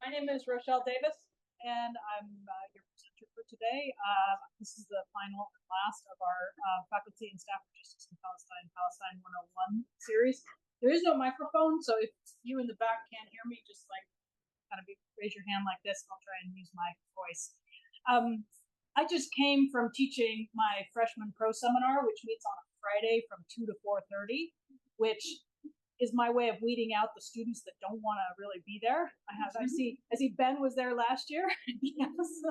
My name is Rochelle Davis, and I'm your presenter for today. This is the final and last of our faculty and staff logistics in Palestine 101 series. There is no microphone, so if you in the back can't hear me, just like kind of raise your hand like this. I'll try and use my voice. I just came from teaching my freshman pro seminar, which meets on a Friday from 2 to 4:30, which is my way of weeding out the students that don't want to really be there. I see Ben was there last year. Yes.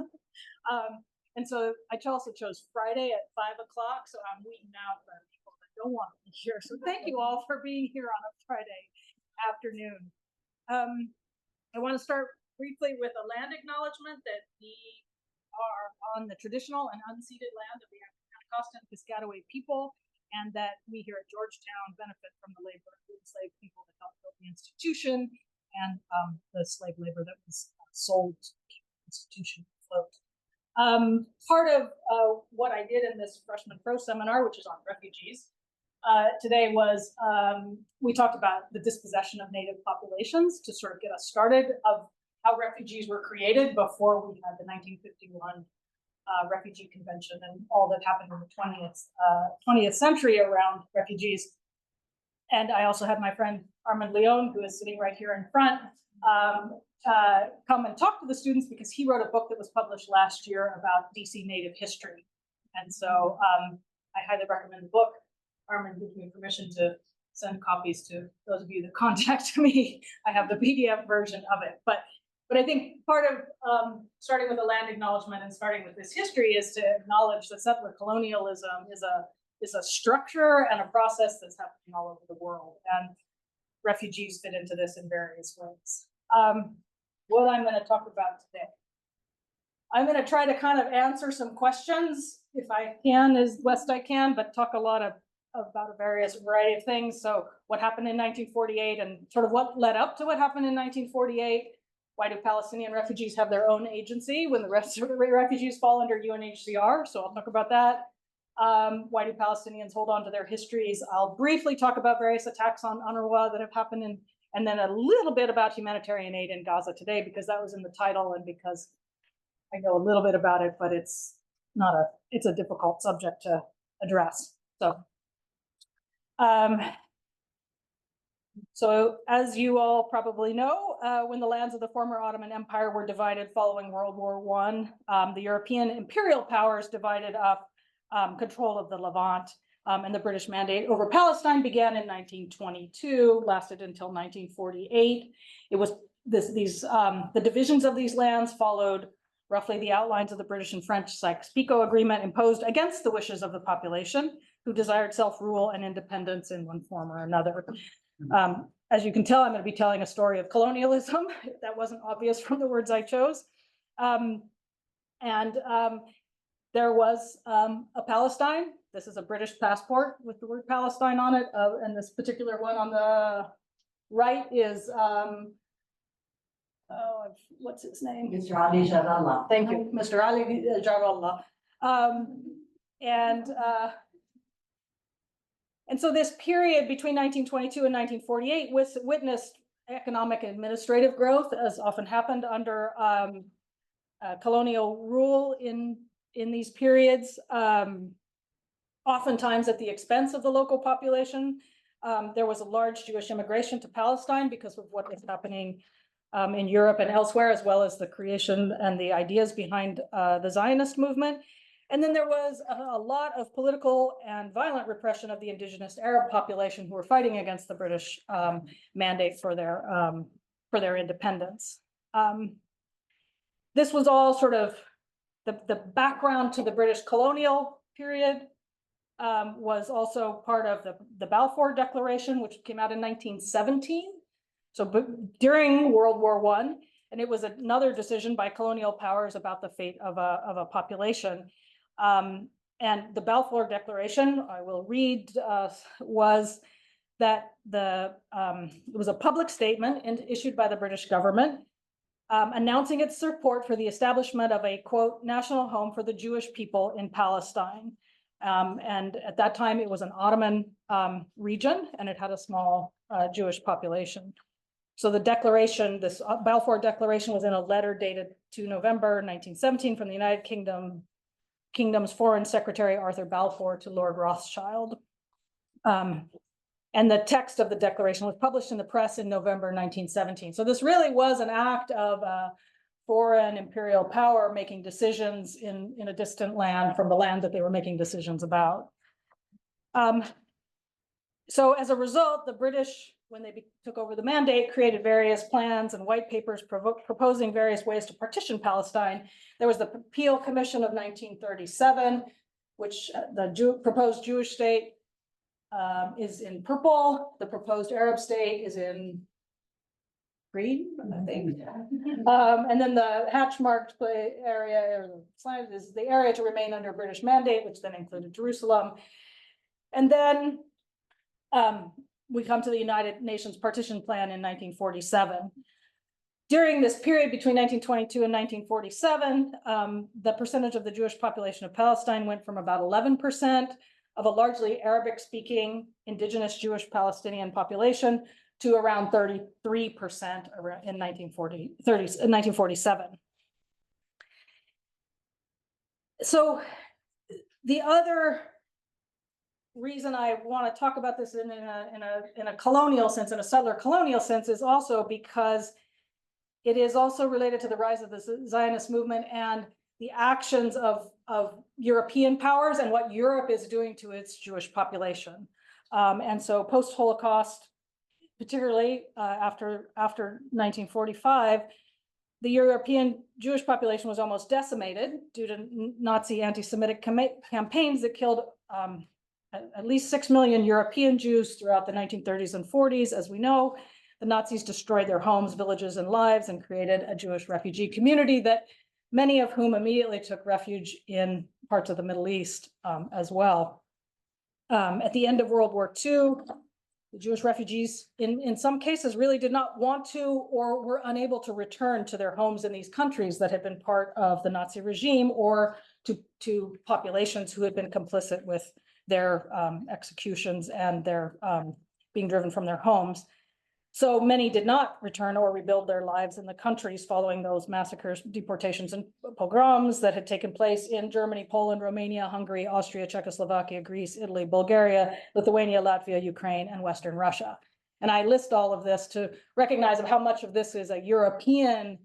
And so I also chose Friday at 5 o'clock. So I'm weeding out the people that don't want to be here. So thank you all for being here on a Friday afternoon. I want to start briefly with a land acknowledgement that we are on the traditional and unceded land of the Anacostan Piscataway people, and that we here at Georgetown benefit from the labor of the enslaved people that helped build the institution and the slave labor that was sold to keep the institution afloat. Part of what I did in this freshman pro seminar, which is on refugees, today was we talked about the dispossession of native populations to sort of get us started of how refugees were created before we had the 1951 Refugee Convention and all that happened in the 20th century around refugees. And I also had my friend Armand Leon, who is sitting right here in front, come and talk to the students because he wrote a book that was published last year about DC Native history. And so I highly recommend the book. Armand gives me permission to send copies to those of you that contact me. I have the PDF version of it. But I think part of starting with a land acknowledgement and starting with this history is to acknowledge that settler colonialism is a structure and a process that's happening all over the world, and refugees fit into this in various ways. What I'm going to talk about today, I'm going to try to kind of answer some questions if I can, as best I can, but talk a lot about a variety of things. So what happened in 1948 and sort of what led up to what happened in 1948. Why do Palestinian refugees have their own agency when the rest of the refugees fall under UNHCR? So I'll talk about that. Why do Palestinians hold on to their histories? I'll briefly talk about various attacks on UNRWA that have happened, and then a little bit about humanitarian aid in Gaza today, because that was in the title and because I know a little bit about it, but it's a difficult subject to address. So as you all probably know, when the lands of the former Ottoman Empire were divided following World War I, the European imperial powers divided up control of the Levant, and the British mandate over Palestine began in 1922, lasted until 1948. It was the divisions of these lands followed roughly the outlines of the British and French Sykes-Picot Agreement imposed against the wishes of the population, who desired self-rule and independence in one form or another. As you can tell, I'm going to be telling a story of colonialism. That wasn't obvious from the words I chose. There was a Palestine. This is a British passport with the word Palestine on it. And this particular one on the right is, what's his name? Mr. Ali Jarallah. Thank you, Mr. Ali Jarallah. And so this period between 1922 and 1948 witnessed economic and administrative growth, as often happened under colonial rule in these periods, oftentimes at the expense of the local population. There was a large Jewish immigration to Palestine because of what was happening in Europe and elsewhere, as well as the creation and the ideas behind the Zionist movement. And then there was a lot of political and violent repression of the indigenous Arab population who were fighting against the British mandate for their independence. This was all sort of the background to the British colonial period. Was also part of the Balfour Declaration, which came out in 1917. So during World War I, and it was another decision by colonial powers about the fate of a population. And the Balfour Declaration, I will read, was that it was a public statement issued by the British government announcing its support for the establishment of a, quote, national home for the Jewish people in Palestine. And at that time, it was an Ottoman region, and it had a small Jewish population. So the declaration, this Balfour Declaration, was in a letter dated to November 1917 from the United Kingdom's Foreign Secretary Arthur Balfour to Lord Rothschild. And the text of the declaration was published in the press in November 1917. So this really was an act of foreign imperial power making decisions in a distant land from the land that they were making decisions about. So as a result, the British, when they took over the mandate, created various plans and white papers proposing various ways to partition Palestine. There was the Peel Commission of 1937, which the proposed Jewish state is in purple. The proposed Arab state is in green, I think. And then the hatch-marked area, or the slide, is the area to remain under British mandate, which then included Jerusalem. And then we come to the United Nations Partition Plan in 1947. During this period between 1922 and 1947, the percentage of the Jewish population of Palestine went from about 11% of a largely Arabic-speaking indigenous Jewish Palestinian population to around 33% in 1947. So the other reason I want to talk about this in a colonial sense, in a settler colonial sense, is also because it is also related to the rise of the Zionist movement and the actions of European powers and what Europe is doing to its Jewish population. And so post-Holocaust, particularly after 1945, the European Jewish population was almost decimated due to Nazi anti-Semitic campaigns that killed at least 6 million European Jews throughout the 1930s and 40s. As we know, the Nazis destroyed their homes, villages, and lives and created a Jewish refugee community that many of whom immediately took refuge in parts of the Middle East as well. At the end of World War II, the Jewish refugees, in some cases, really did not want to or were unable to return to their homes in these countries that had been part of the Nazi regime, or to populations who had been complicit with their executions and their being driven from their homes. So many did not return or rebuild their lives in the countries following those massacres, deportations, and pogroms that had taken place in Germany, Poland, Romania, Hungary, Austria, Czechoslovakia, Greece, Italy, Bulgaria, Lithuania, Latvia, Ukraine, and Western Russia. And I list all of this to recognize how much of this is a European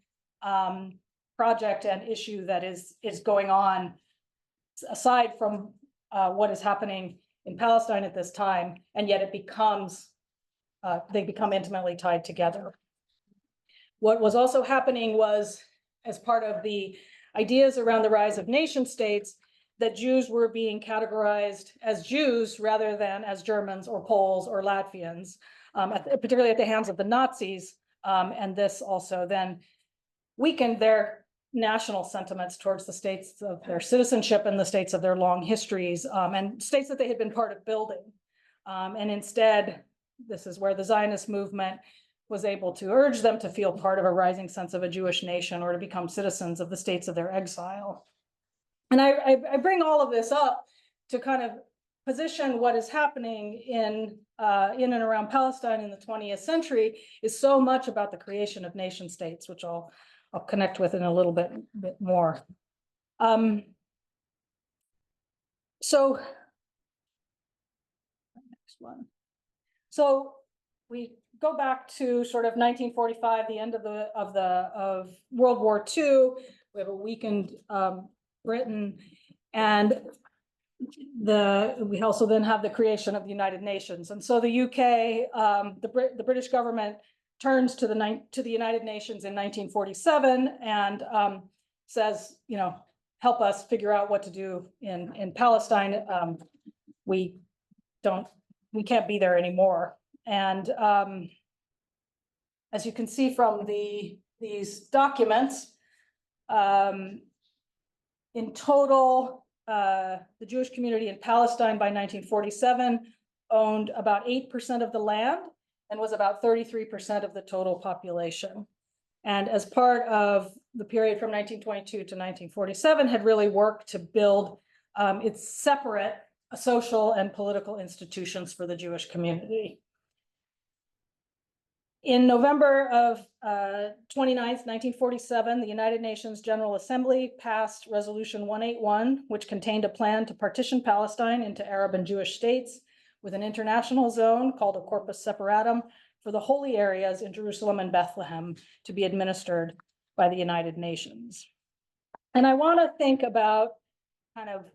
project and issue that is going on, aside from what is happening in Palestine at this time, and yet it becomes they become intimately tied together. What was also happening was, as part of the ideas around the rise of nation states, that Jews were being categorized as Jews rather than as Germans or Poles or Latvians, particularly at the hands of the Nazis. And this also then weakened their national sentiments towards the states of their citizenship and the states of their long histories, and states that they had been part of building. And instead, this is where the Zionist movement was able to urge them to feel part of a rising sense of a Jewish nation or to become citizens of the states of their exile. And I bring all of this up to kind of position what is happening in and around Palestine in the 20th century is so much about the creation of nation states, which I'll connect with in a little bit more. So next one. So we go back to sort of 1945, the end of World War II. We have a weakened Britain, and we also then have the creation of the United Nations. And so the UK, the British government turns to the United Nations in 1947 and says, help us figure out what to do in Palestine. We can't be there anymore. And as you can see from these documents, in total, the Jewish community in Palestine by 1947 owned about 8% of the land and was about 33% of the total population. And as part of the period from 1922 to 1947, had really worked to build its separate social and political institutions for the Jewish community. In November of 29th, 1947, the United Nations General Assembly passed Resolution 181, which contained a plan to partition Palestine into Arab and Jewish states with an international zone called a corpus separatum for the holy areas in Jerusalem and Bethlehem to be administered by the United Nations. And I want to think about kind of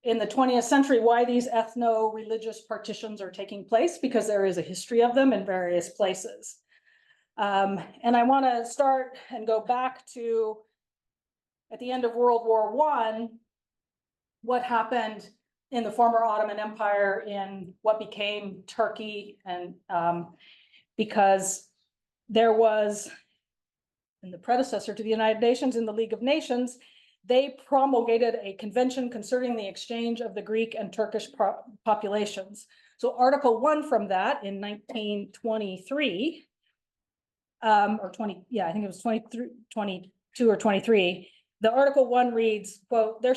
in the 20th century why these ethno-religious partitions are taking place, because there is a history of them in various places. And I want to start and go back to at the end of World War I, what happened in the former Ottoman Empire in what became Turkey, and because there was, in the predecessor to the United Nations, in the League of Nations, they promulgated a convention concerning the exchange of the Greek and Turkish populations. So Article 1 from that in 1923, or 20, yeah, I think it was 22 or 23. The Article 1 reads, quote, there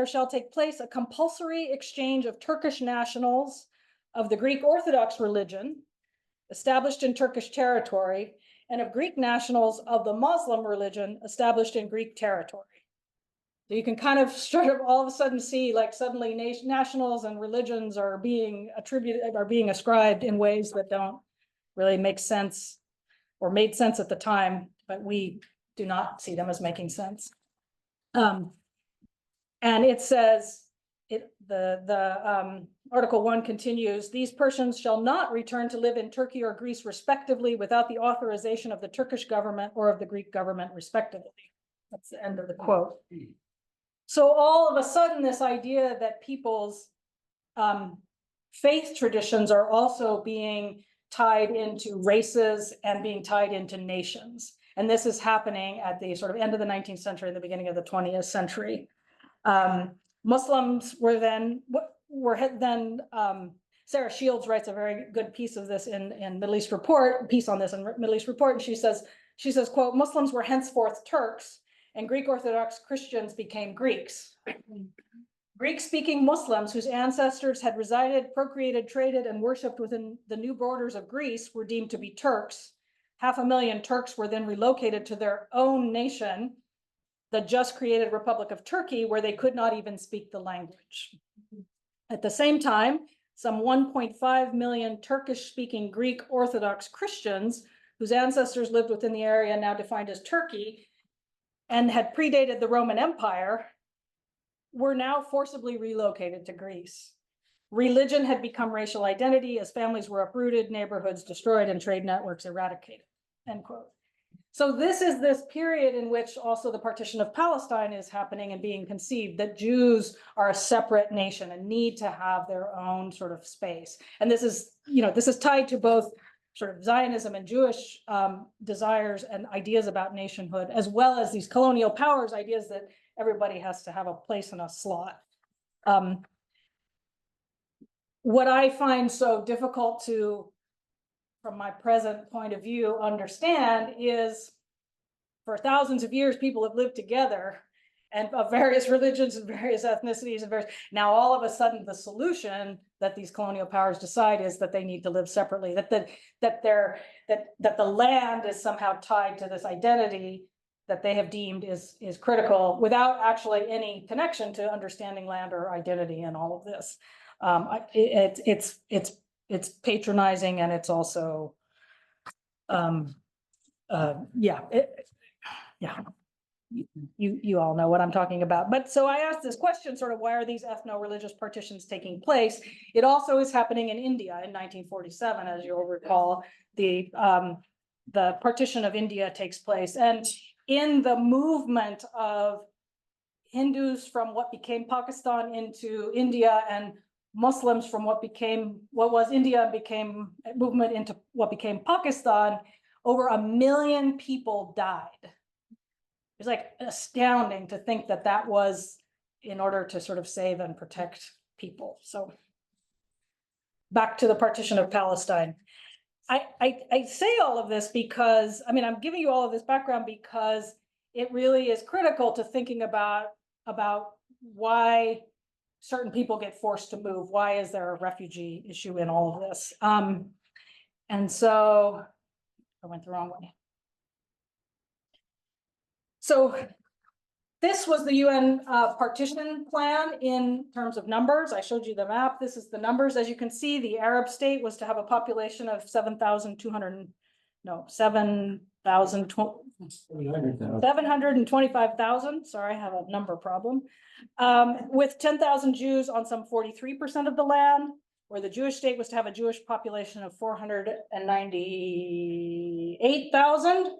shall take place a compulsory exchange of Turkish nationals of the Greek Orthodox religion established in Turkish territory and of Greek nationals of the Muslim religion established in Greek territory. So you can kind of sort of all of a sudden see like suddenly nationals and religions are being ascribed in ways that don't really make sense or made sense at the time, but we do not see them as making sense. And it says, Article 1 continues, these persons shall not return to live in Turkey or Greece respectively without the authorization of the Turkish government or of the Greek government respectively. That's the end of the quote. So all of a sudden, this idea that people's faith traditions are also being tied into races and being tied into nations. And this is happening at the sort of end of the 19th century and the beginning of the 20th century. Muslims were then, Sarah Shields writes a very good piece of this in Middle East Report, piece on this in Middle East Report, and she says, quote, Muslims were henceforth Turks and Greek Orthodox Christians became Greeks. Greek-speaking Muslims whose ancestors had resided, procreated, traded, and worshipped within the new borders of Greece were deemed to be Turks. 500,000 Turks were then relocated to their own nation, the just created Republic of Turkey, where they could not even speak the language. At the same time, some 1.5 million Turkish-speaking Greek Orthodox Christians whose ancestors lived within the area now defined as Turkey and had predated the Roman Empire were now forcibly relocated to Greece. Religion had become racial identity as families were uprooted, neighborhoods destroyed, and trade networks eradicated, end quote. So this is this period in which also the partition of Palestine is happening and being conceived, that Jews are a separate nation and need to have their own sort of space. And this is, this is tied to both sort of Zionism and Jewish desires and ideas about nationhood, as well as these colonial powers ideas that everybody has to have a place in a slot. What I find so difficult to, from my present point of view, understand is for thousands of years, people have lived together and of various religions and various ethnicities and various, now all of a sudden the solution that these colonial powers decide is that they need to live separately, that the land is somehow tied to this identity that they have deemed is critical without actually any connection to understanding land or identity and all of this. It's patronizing, and it's also, you all know what I'm talking about. But so I asked this question, sort of, why are these ethno-religious partitions taking place? It also is happening in India in 1947, as you'll recall. The partition of India takes place, and in the movement of Hindus from what became Pakistan into India and Muslims from what was India became a movement into what became Pakistan, over 1 million people died. It's like astounding to think that that was in order to sort of save and protect people. So back to the partition of Palestine. I say all of this because, I mean, I'm giving you all of this background because it really is critical to thinking about why certain people get forced to move. Why is there a refugee issue in all of this? And so I went the wrong way. So this was the UN partition plan in terms of numbers. I showed you the map. This is the numbers. As you can see, the Arab state was to have a population of 725,000. Sorry, I have a number problem. With 10,000 Jews on some 43% of the land, where the Jewish state was to have a Jewish population of 498,000.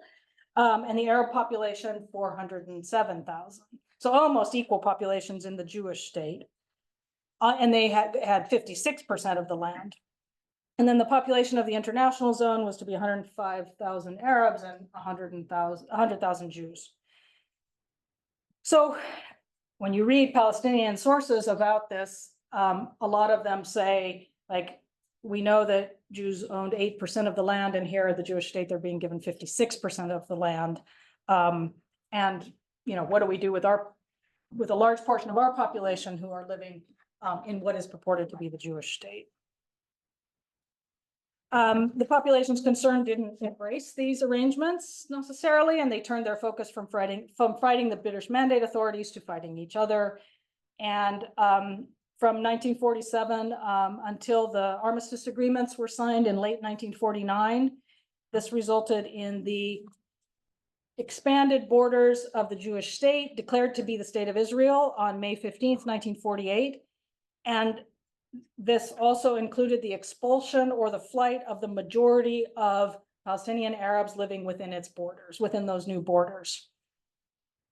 And the Arab population, 407,000. So almost equal populations in the Jewish state. And they had 56% of the land. And then the population of the international zone was to be 105,000 Arabs and 100,000 Jews. So when you read Palestinian sources about this, a lot of them say, like, we know that Jews owned 8% of the land, and here at the Jewish state, they're being given 56% of the land. And, you know, what do we do with a large portion of our population who are living in what is purported to be the Jewish state? The populations concerned didn't embrace these arrangements necessarily, and they turned their focus from fighting the British Mandate authorities to fighting each other. And from 1947 until the armistice agreements were signed in late 1949, this resulted in the expanded borders of the Jewish state, declared to be the State of Israel on May 15th, 1948. And this also included the expulsion or the flight of the majority of Palestinian Arabs living within its borders, within those new borders.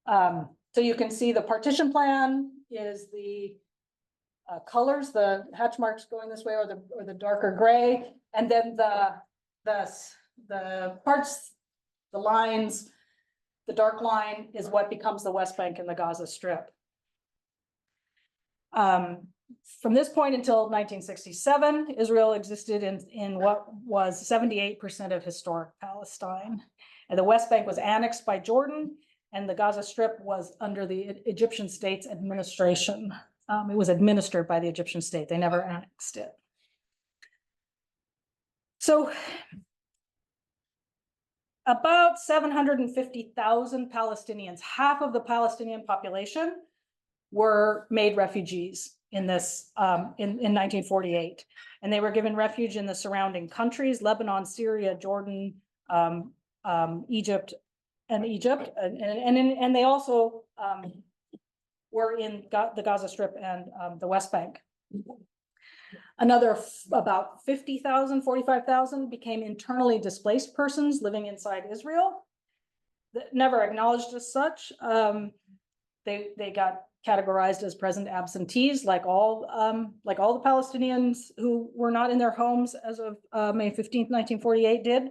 So you can see the partition plan is the colors, the hatch marks going this way, or the darker gray, and then the parts, the lines, the dark line is what becomes the West Bank and the Gaza Strip. From this point until 1967, Israel existed in what was 78% of historic Palestine, and the West Bank was annexed by Jordan, and the Gaza Strip was under the Egyptian state's administration. It was administered by the Egyptian state. They never annexed it. So about 750,000 Palestinians, half of the Palestinian population, were made refugees in this in 1948. And they were given refuge in the surrounding countries, Lebanon, Syria, Jordan, Egypt. And they also were in the Gaza Strip and the West Bank. Another about 50,000, 45,000 became internally displaced persons living inside Israel, never acknowledged as such. They got categorized as present absentees, like all the Palestinians who were not in their homes as of May 15th, 1948 did.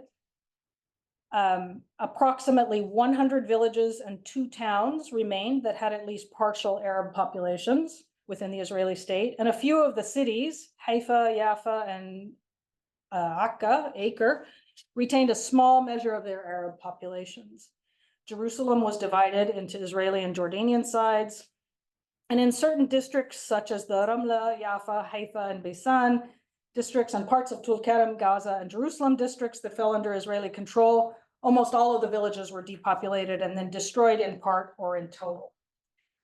Approximately 100 villages and 2 towns remained that had at least partial Arab populations within the Israeli state, and a few of the cities, Haifa, Jaffa, and Acre, retained a small measure of their Arab populations. Jerusalem was divided into Israeli and Jordanian sides, and in certain districts such as the Ramla, Jaffa, Haifa, and Beisan districts and parts of Tulkarem, Gaza, and Jerusalem districts that fell under Israeli control, almost all of the villages were depopulated and then destroyed in part or in total.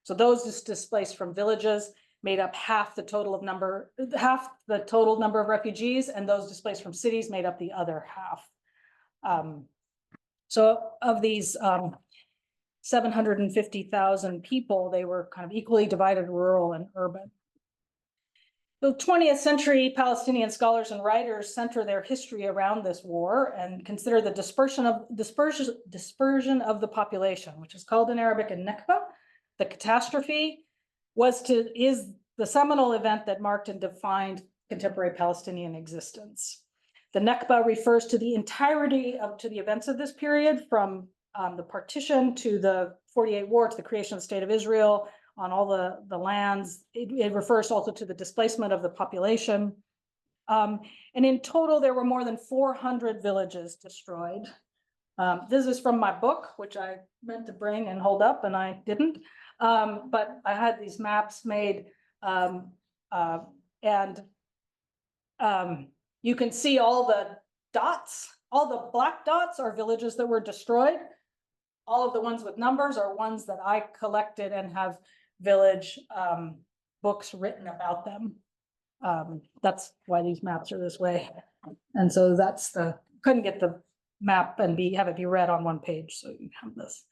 So those displaced from villages made up half the total number of refugees, and those displaced from cities made up the other half. So of these 750,000 people, they were kind of equally divided, rural and urban. The 20th century Palestinian scholars and writers center their history around this war and consider the dispersion of the population, which is called in Arabic a Nakba. The catastrophe is the seminal event that marked and defined contemporary Palestinian existence. The Nakba refers to the entirety to the events of this period, from the partition to the 48 war, to the creation of the State of Israel on all the lands. It refers also to the displacement of the population. And in total, there were more than 400 villages destroyed. This is from my book, which I meant to bring and hold up, and I didn't. But I had these maps made, and you can see all dots, all the black dots are villages that were destroyed. All of the ones with numbers are ones that I collected and have village books written about them. That's why these maps are this way. And so that's couldn't get the map and have it be read on one page, so you have this.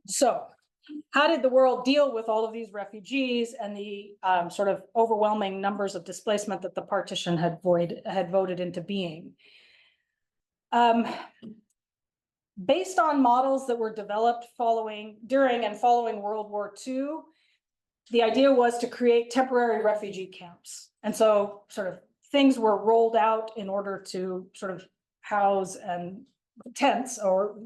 So how did the world deal with all of these refugees and the sort of overwhelming numbers of displacement that the partition had voted into being? Based on models that were developed during and following World War II, the idea was to create temporary refugee camps. And so sort of things were rolled out in order to sort of house and tents or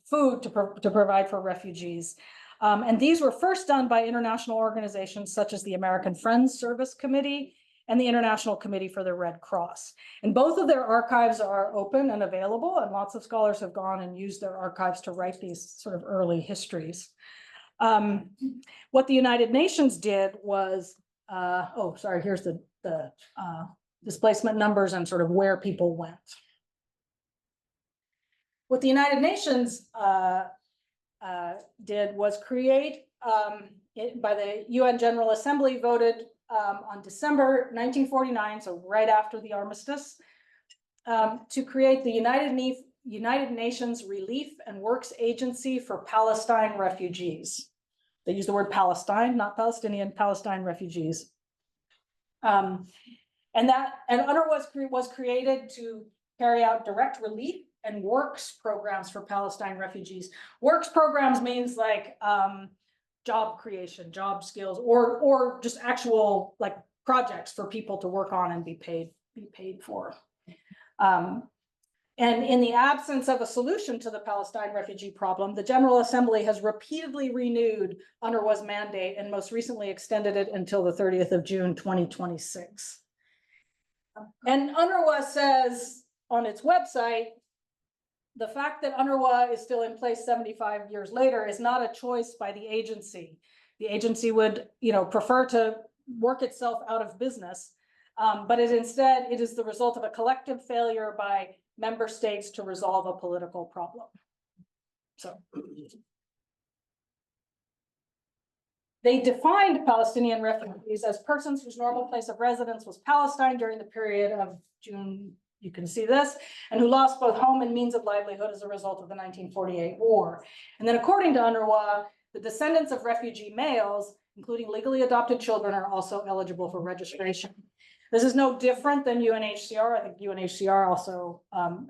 food to provide for refugees. And these were first done by international organizations such as the American Friends Service Committee and the International Committee for the Red Cross. And both of their archives are open and available, and lots of scholars have gone and used their archives to write these sort of early histories. What the United Nations did was, here's the displacement numbers and sort of where people went. What the United Nations did was create, by the UN General Assembly voted on December 1949, so right after the armistice, to create the United Nations Relief and Works Agency for Palestine Refugees. They use the word Palestine, not Palestinian, Palestine refugees. And UNRWA was created to carry out direct relief and works programs for Palestine refugees. Works programs means like job creation, job skills, or just actual like projects for people to work on and be paid for. And in the absence of a solution to the Palestine refugee problem, the General Assembly has repeatedly renewed UNRWA's mandate and most recently extended it until the 30th of June, 2026. And UNRWA says on its website, the fact that UNRWA is still in place 75 years later is not a choice by the agency. The agency would, prefer to work itself out of business, but instead it is the result of a collective failure by member states to resolve a political problem. So they defined Palestinian refugees as persons whose normal place of residence was Palestine during the period of June, you can see this, and who lost both home and means of livelihood as a result of the 1948 war. And then according to UNRWA, the descendants of refugee males, including legally adopted children, are also eligible for registration. This is no different than UNHCR. I think UNHCR also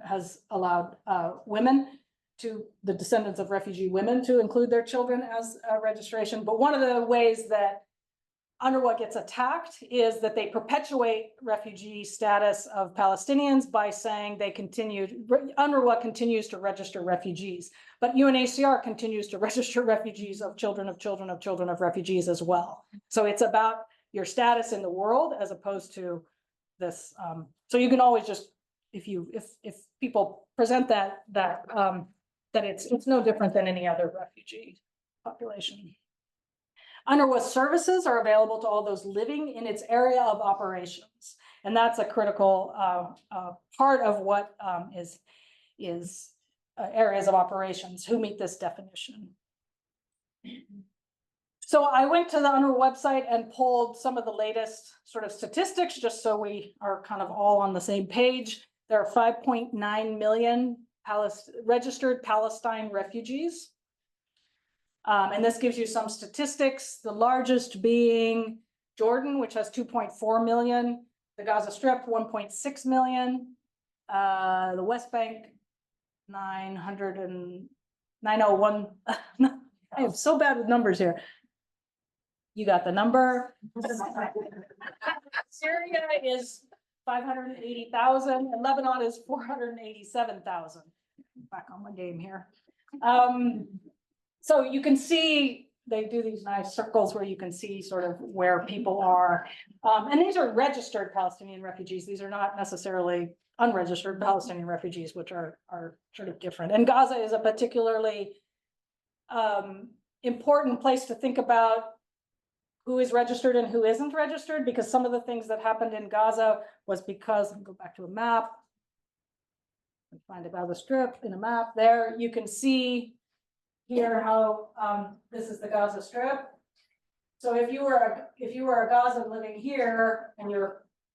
has allowed the descendants of refugee women to include their children as registration. But one of the ways that UNRWA gets attacked is that they perpetuate refugee status of Palestinians by saying UNRWA continues to register refugees, but UNHCR continues to register refugees of children of children of children of refugees as well. So it's about your status in the world as opposed to this. So you can always just, if people present that it's no different than any other refugee population. UNRWA services are available to all those living in its area of operations. And that's a critical part of what is areas of operations who meet this definition. So I went to the UNRWA website and pulled some of the latest sort of statistics, just so we are kind of all on the same page. There are 5.9 million registered Palestine refugees. And this gives you some statistics, the largest being Jordan, which has 2.4 million, the Gaza Strip, 1.6 million, the West Bank, 901. I am so bad with numbers here. You got the number. Syria is 580,000, and Lebanon is 487,000. Back on my game here. So you can see they do these nice circles where you can see sort of where people are. And these are registered Palestinian refugees. These are not necessarily unregistered Palestinian refugees, which are sort of different. And Gaza is a particularly important place to think about who is registered and who isn't registered, because some of the things that happened in Gaza was because, go back to a map, and find a Gaza Strip in a map there. You can see here how this is the Gaza Strip. So if you were a Gazan living here and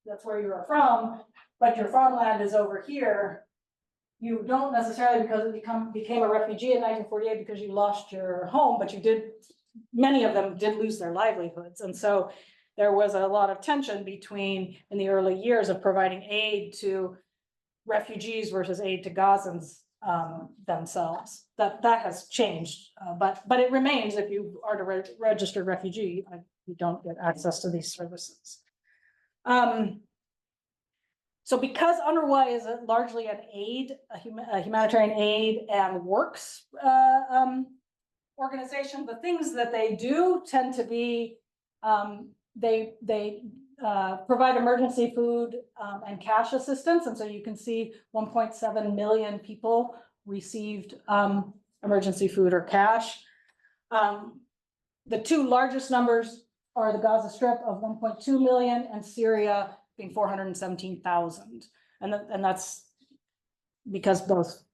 that's where you are from, but your farmland is over here, you don't necessarily, because it became a refugee in 1948 because you lost your home, but many of them did lose their livelihoods. And so there was a lot of tension between, in the early years, of providing aid to refugees versus aid to Gazans themselves. That has changed, but it remains, if you are a registered refugee, you don't get access to these services. So because UNRWA is largely an aid, a humanitarian aid and works organization, the things that they do tend to be, they provide emergency food and cash assistance. And so you can see 1.7 million people received emergency food or cash. The two largest numbers are the Gaza Strip of 1.2 million and Syria being 417,000. And that's because both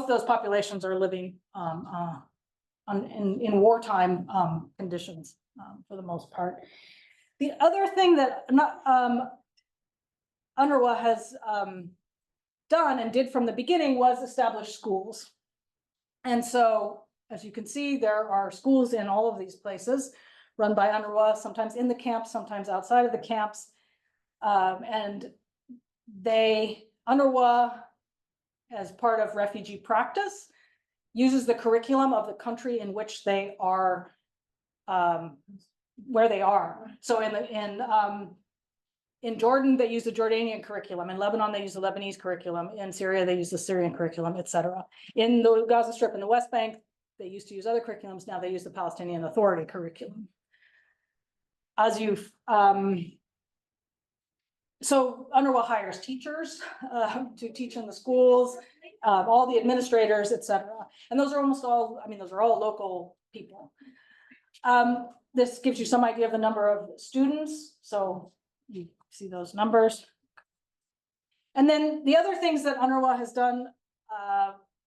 those populations are living in wartime conditions for the most part. The other thing that UNRWA has done and did from the beginning was establish schools. And so, as you can see, there are schools in all of these places run by UNRWA, sometimes in the camps, sometimes outside of the camps. And UNRWA, as part of refugee practice, uses the curriculum of the country in which they are, where they are. So in Jordan, they use the Jordanian curriculum. In Lebanon, they use the Lebanese curriculum. In Syria, they use the Syrian curriculum, etc. In the Gaza Strip and the West Bank, they used to use other curriculums. Now they use the Palestinian Authority curriculum. So UNRWA hires teachers to teach in the schools, all the administrators, etc. And those are almost all, those are all local people. This gives you some idea of the number of students. So you see those numbers. And then the other things that UNRWA has done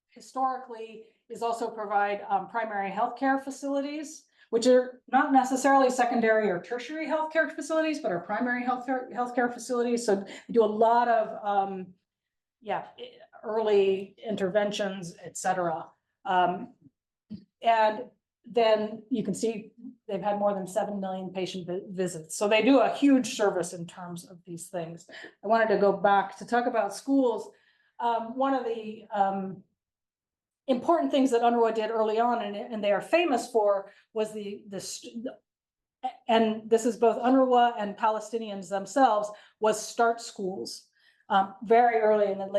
historically is also provide primary healthcare facilities, which are not necessarily secondary or tertiary healthcare facilities, but are primary healthcare facilities. So they do a lot of early interventions, etc. And then you can see they've had more than 7 million patient visits. So they do a huge service in terms of these things. I wanted to go back to talk about schools. One of the important things that UNRWA did early on, and they are famous for, was and this is both UNRWA and Palestinians themselves, was start schools very early in the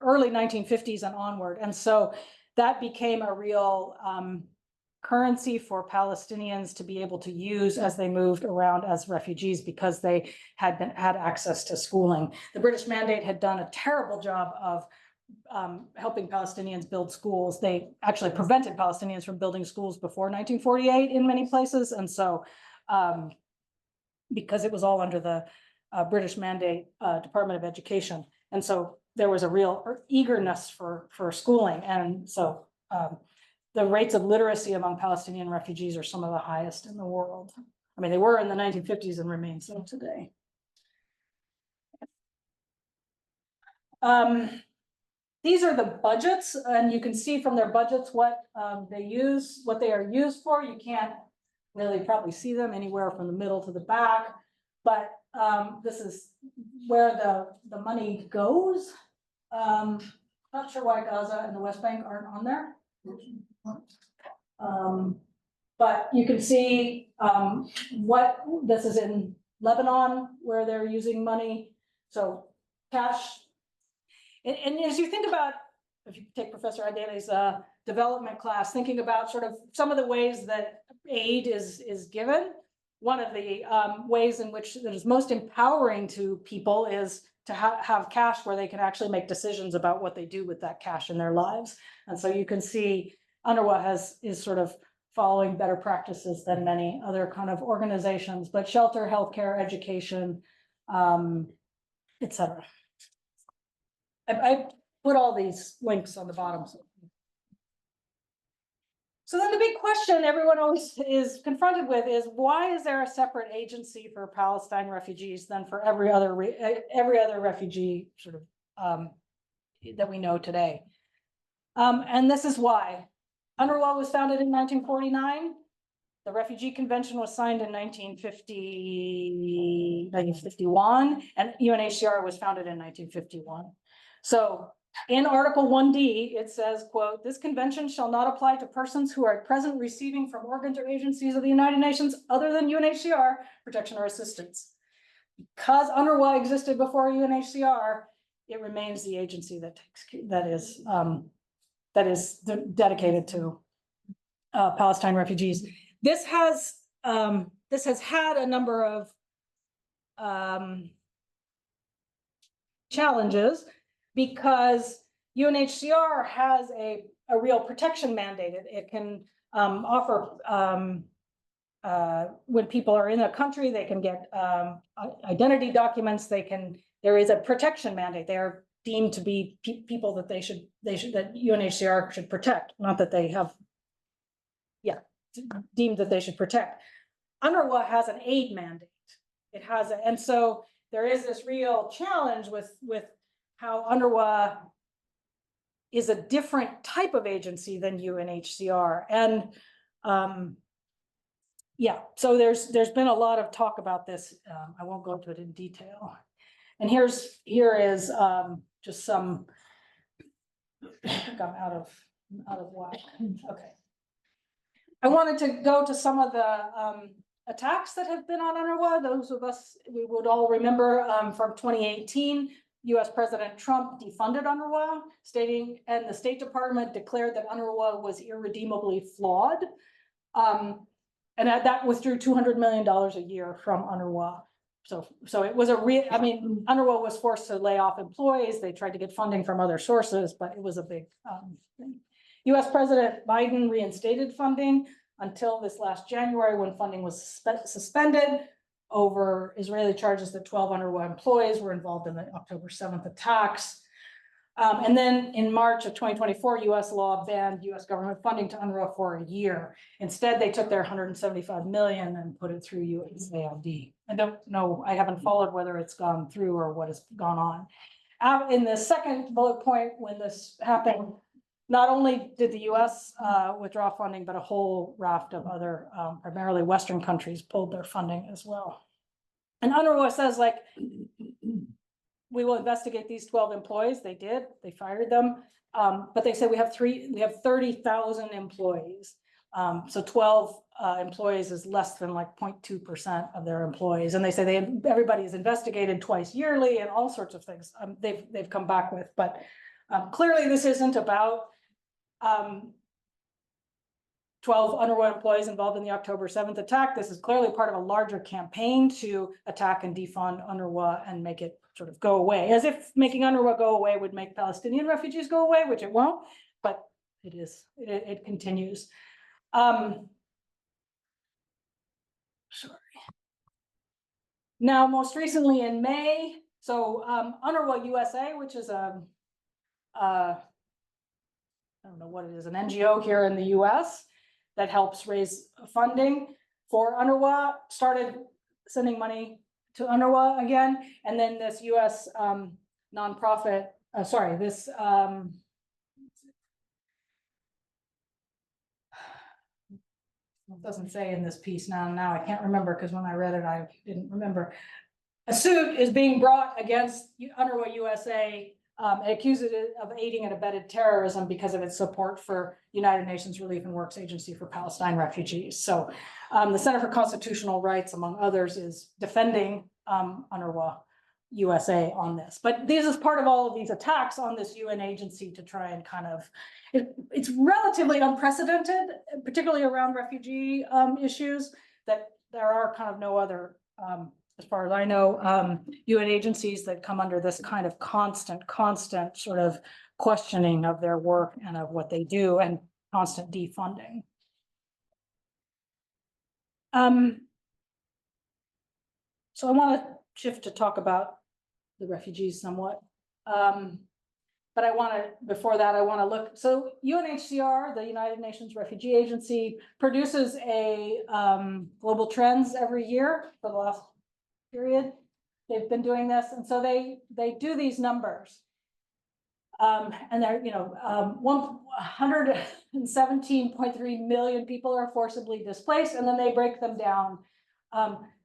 early 1950s and onward. And so that became a real currency for Palestinians to be able to use as they moved around as refugees, because they had access to schooling. The British Mandate had done a terrible job of helping Palestinians build schools. They actually prevented Palestinians from building schools before 1948 in many places. And so because it was all under the British Mandate Department of Education. And so there was a real eagerness for schooling. And so the rates of literacy among Palestinian refugees are some of the highest in the world. They were in the 1950s and remain so today. These are the budgets, and you can see from their budgets what they are used for. You can't really probably see them anywhere from the middle to the back, but this is where the money goes. Not sure why Gaza and the West Bank aren't on there. But you can see what this is in Lebanon, where they're using money. So cash. And as you think about, if you take Professor Adele's development class, thinking about sort of some of the ways that aid is given, one of the ways in which that is most empowering to people is to have cash where they can actually make decisions about what they do with that cash in their lives. And so you can see UNRWA is sort of following better practices than many other kind of organizations, but shelter, healthcare, education, et cetera. I put all these links on the bottom. So then the big question everyone always is confronted with is, why is there a separate agency for Palestine refugees than for every other refugee sort of that we know today? And this is why. UNRWA was founded in 1949. The Refugee Convention was signed in 1951, and UNHCR was founded in 1951. So in Article 1D, it says, quote, "This convention shall not apply to persons who are at present receiving from organs or agencies of the United Nations other than UNHCR protection or assistance." Because UNRWA existed before UNHCR, it remains the agency that is dedicated to Palestine refugees. This has had a number of challenges, because UNHCR has a real protection mandate. It can offer, when people are in a country, they can get identity documents. There is a protection mandate. They are deemed to be people that that UNHCR should protect, not that they have, deemed that they should protect. UNRWA has an aid mandate. It has, and so there is this real challenge with how UNRWA is a different type of agency than UNHCR. And so there's been a lot of talk about this. I won't go into it in detail. And here is just some, I think I'm out of whack. Okay. I wanted to go to some of the attacks that have been on UNRWA. Those of us, we would all remember from 2018, US President Trump defunded UNRWA, and the State Department declared that UNRWA was irredeemably flawed. And that withdrew $200 million a year from UNRWA. So it was UNRWA was forced to lay off employees. They tried to get funding from other sources, but it was a big thing. US President Biden reinstated funding until this last January, when funding was suspended over Israeli charges that 12 UNRWA employees were involved in the October 7th attacks. And then in March of 2024, US law banned US government funding to UNRWA for a year. Instead, they took their $175 million and put it through USAID. I don't know, I haven't followed whether it's gone through or what has gone on. In the second bullet point, when this happened, not only did the US withdraw funding, but a whole raft of other, primarily Western countries, pulled their funding as well. And UNRWA says, like, we will investigate these 12 employees. They did, they fired them. But they said we have 30,000 employees. So 12 employees is less than like 0.2% of their employees. And they say everybody is investigated twice yearly and all sorts of things they've come back with. But clearly this isn't about 12 UNRWA employees involved in the October 7th attack. This is clearly part of a larger campaign to attack and defund UNRWA and make it sort of go away, as if making UNRWA go away would make Palestinian refugees go away, which it won't, but it continues. Sorry. Now, most recently in May, so UNRWA USA, which is I don't know what it is, an NGO here in the US that helps raise funding for UNRWA, started sending money to UNRWA again. And then this US nonprofit, it doesn't say in this piece now I can't remember, because when I read it, I didn't remember. A suit is being brought against UNRWA USA. It accuses it of aiding and abetted terrorism because of its support for United Nations Relief and Works Agency for Palestine Refugees. So the Center for Constitutional Rights, among others, is defending UNRWA USA on this. But this is part of all of these attacks on this UN agency to try and kind of, it's relatively unprecedented, particularly around refugee issues, that there are kind of no other, as far as I know, UN agencies that come under this kind of constant sort of questioning of their work and of what they do, and constant defunding. So I want to shift to talk about the refugees somewhat. But I want to, before that, I want to look, so UNHCR, the United Nations Refugee Agency, produces a global trends every year for the last period. They've been doing this, and so they do these numbers. And they're, 117.3 million people are forcibly displaced, and then they break them down.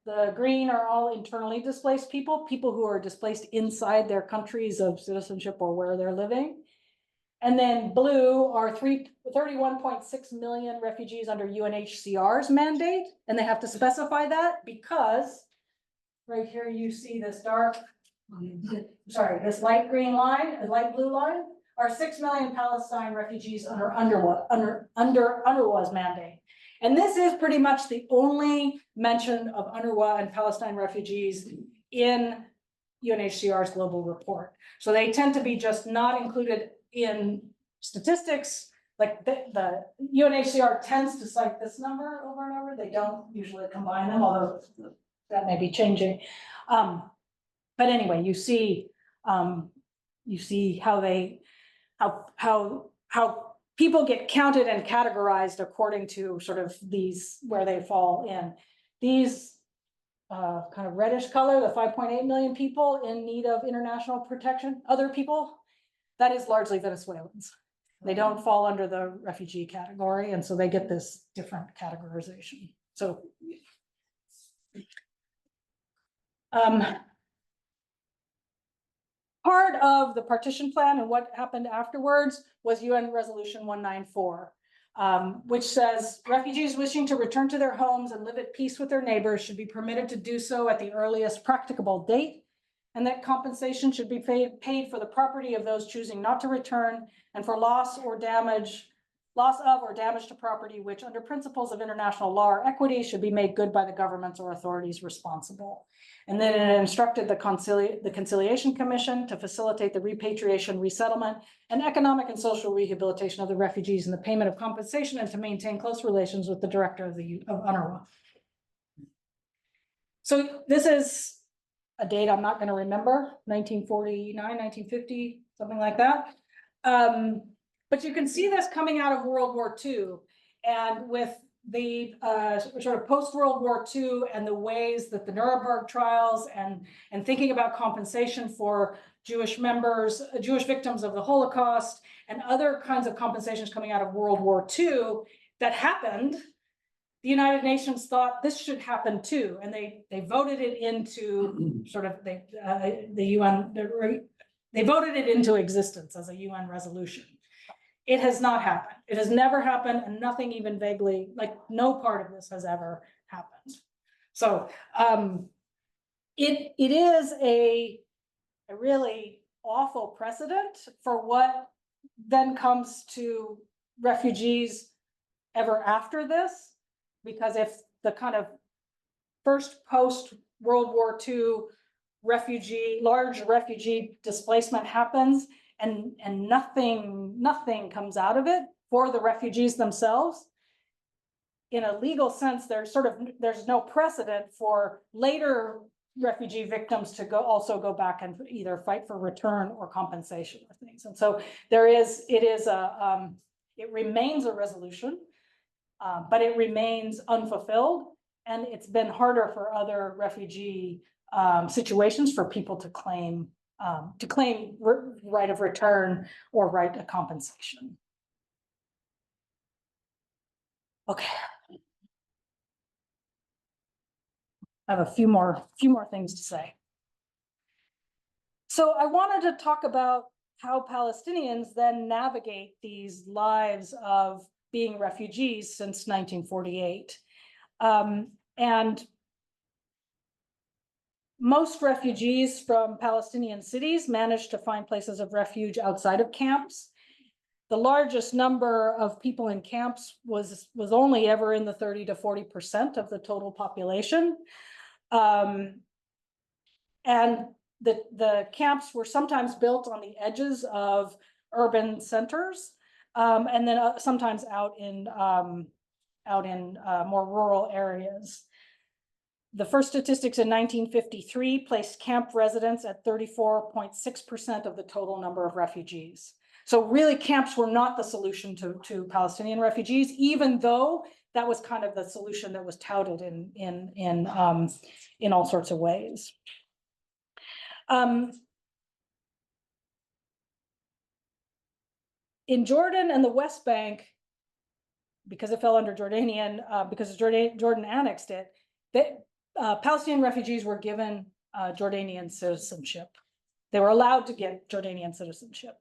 The green are all internally displaced people who are displaced inside their countries of citizenship or where they're living. And then blue are 31.6 million refugees under UNHCR's mandate. And they have to specify that because right here you see this this light green line, a light blue line, are 6 million Palestine refugees under UNRWA's mandate. And this is pretty much the only mention of UNRWA and Palestine refugees in UNHCR's global report. So they tend to be just not included in statistics. Like the UNHCR tends to cite this number over and over. They don't usually combine them, although that may be changing. But anyway, you see how people get counted and categorized according to sort of these, where they fall in. These kind of reddish color, the 5.8 million people in need of international protection, other people, that is largely Venezuelans. They don't fall under the refugee category, and so they get this different categorization. So part of the partition plan and what happened afterwards was UN Resolution 194, which says refugees wishing to return to their homes and live at peace with their neighbors should be permitted to do so at the earliest practicable date, and that compensation should be paid for the property of those choosing not to return and for loss of or damage to property which under principles of international law or equity should be made good by the governments or authorities responsible. And then it instructed the Conciliation Commission to facilitate the repatriation, resettlement, and economic and social rehabilitation of the refugees and the payment of compensation, and to maintain close relations with the director of UNRWA. So this is a date I'm not going to remember, 1949, 1950, something like that. But you can see this coming out of World War II, and with the sort of post-World War II and the ways that the Nuremberg trials and thinking about compensation for Jewish victims of the Holocaust and other kinds of compensations coming out of World War II that happened, the United Nations thought this should happen too, and they voted it into sort of the UN. They voted it into existence as a UN resolution. It has not happened. It has never happened, and nothing even vaguely, like no part of this has ever happened. So it is a really awful precedent for what then comes to refugees ever after this, because if the kind of first post-World War II large refugee displacement happens, and nothing comes out of it for the refugees themselves, in a legal sense, there's no precedent for later refugee victims to also go back and either fight for return or compensation or things. And so it remains a resolution, but it remains unfulfilled, and it's been harder for other refugee situations for people to claim right of return or right to compensation. Okay. I have a few more things to say. So I wanted to talk about how Palestinians then navigate these lives of being refugees since 1948. And most refugees from Palestinian cities managed to find places of refuge outside of camps. The largest number of people in camps was only ever in the 30 to 40% of the total population. And the camps were sometimes built on the edges of urban centers, and then sometimes out in out in more rural areas. The first statistics in 1953 placed camp residents at 34.6% of the total number of refugees. So really camps were not the solution to Palestinian refugees, even though that was kind of the solution that was touted in all sorts of ways. In Jordan and the West Bank, because it fell under Jordanian, because Jordan annexed it, Palestinian refugees were given Jordanian citizenship. They were allowed to get Jordanian citizenship.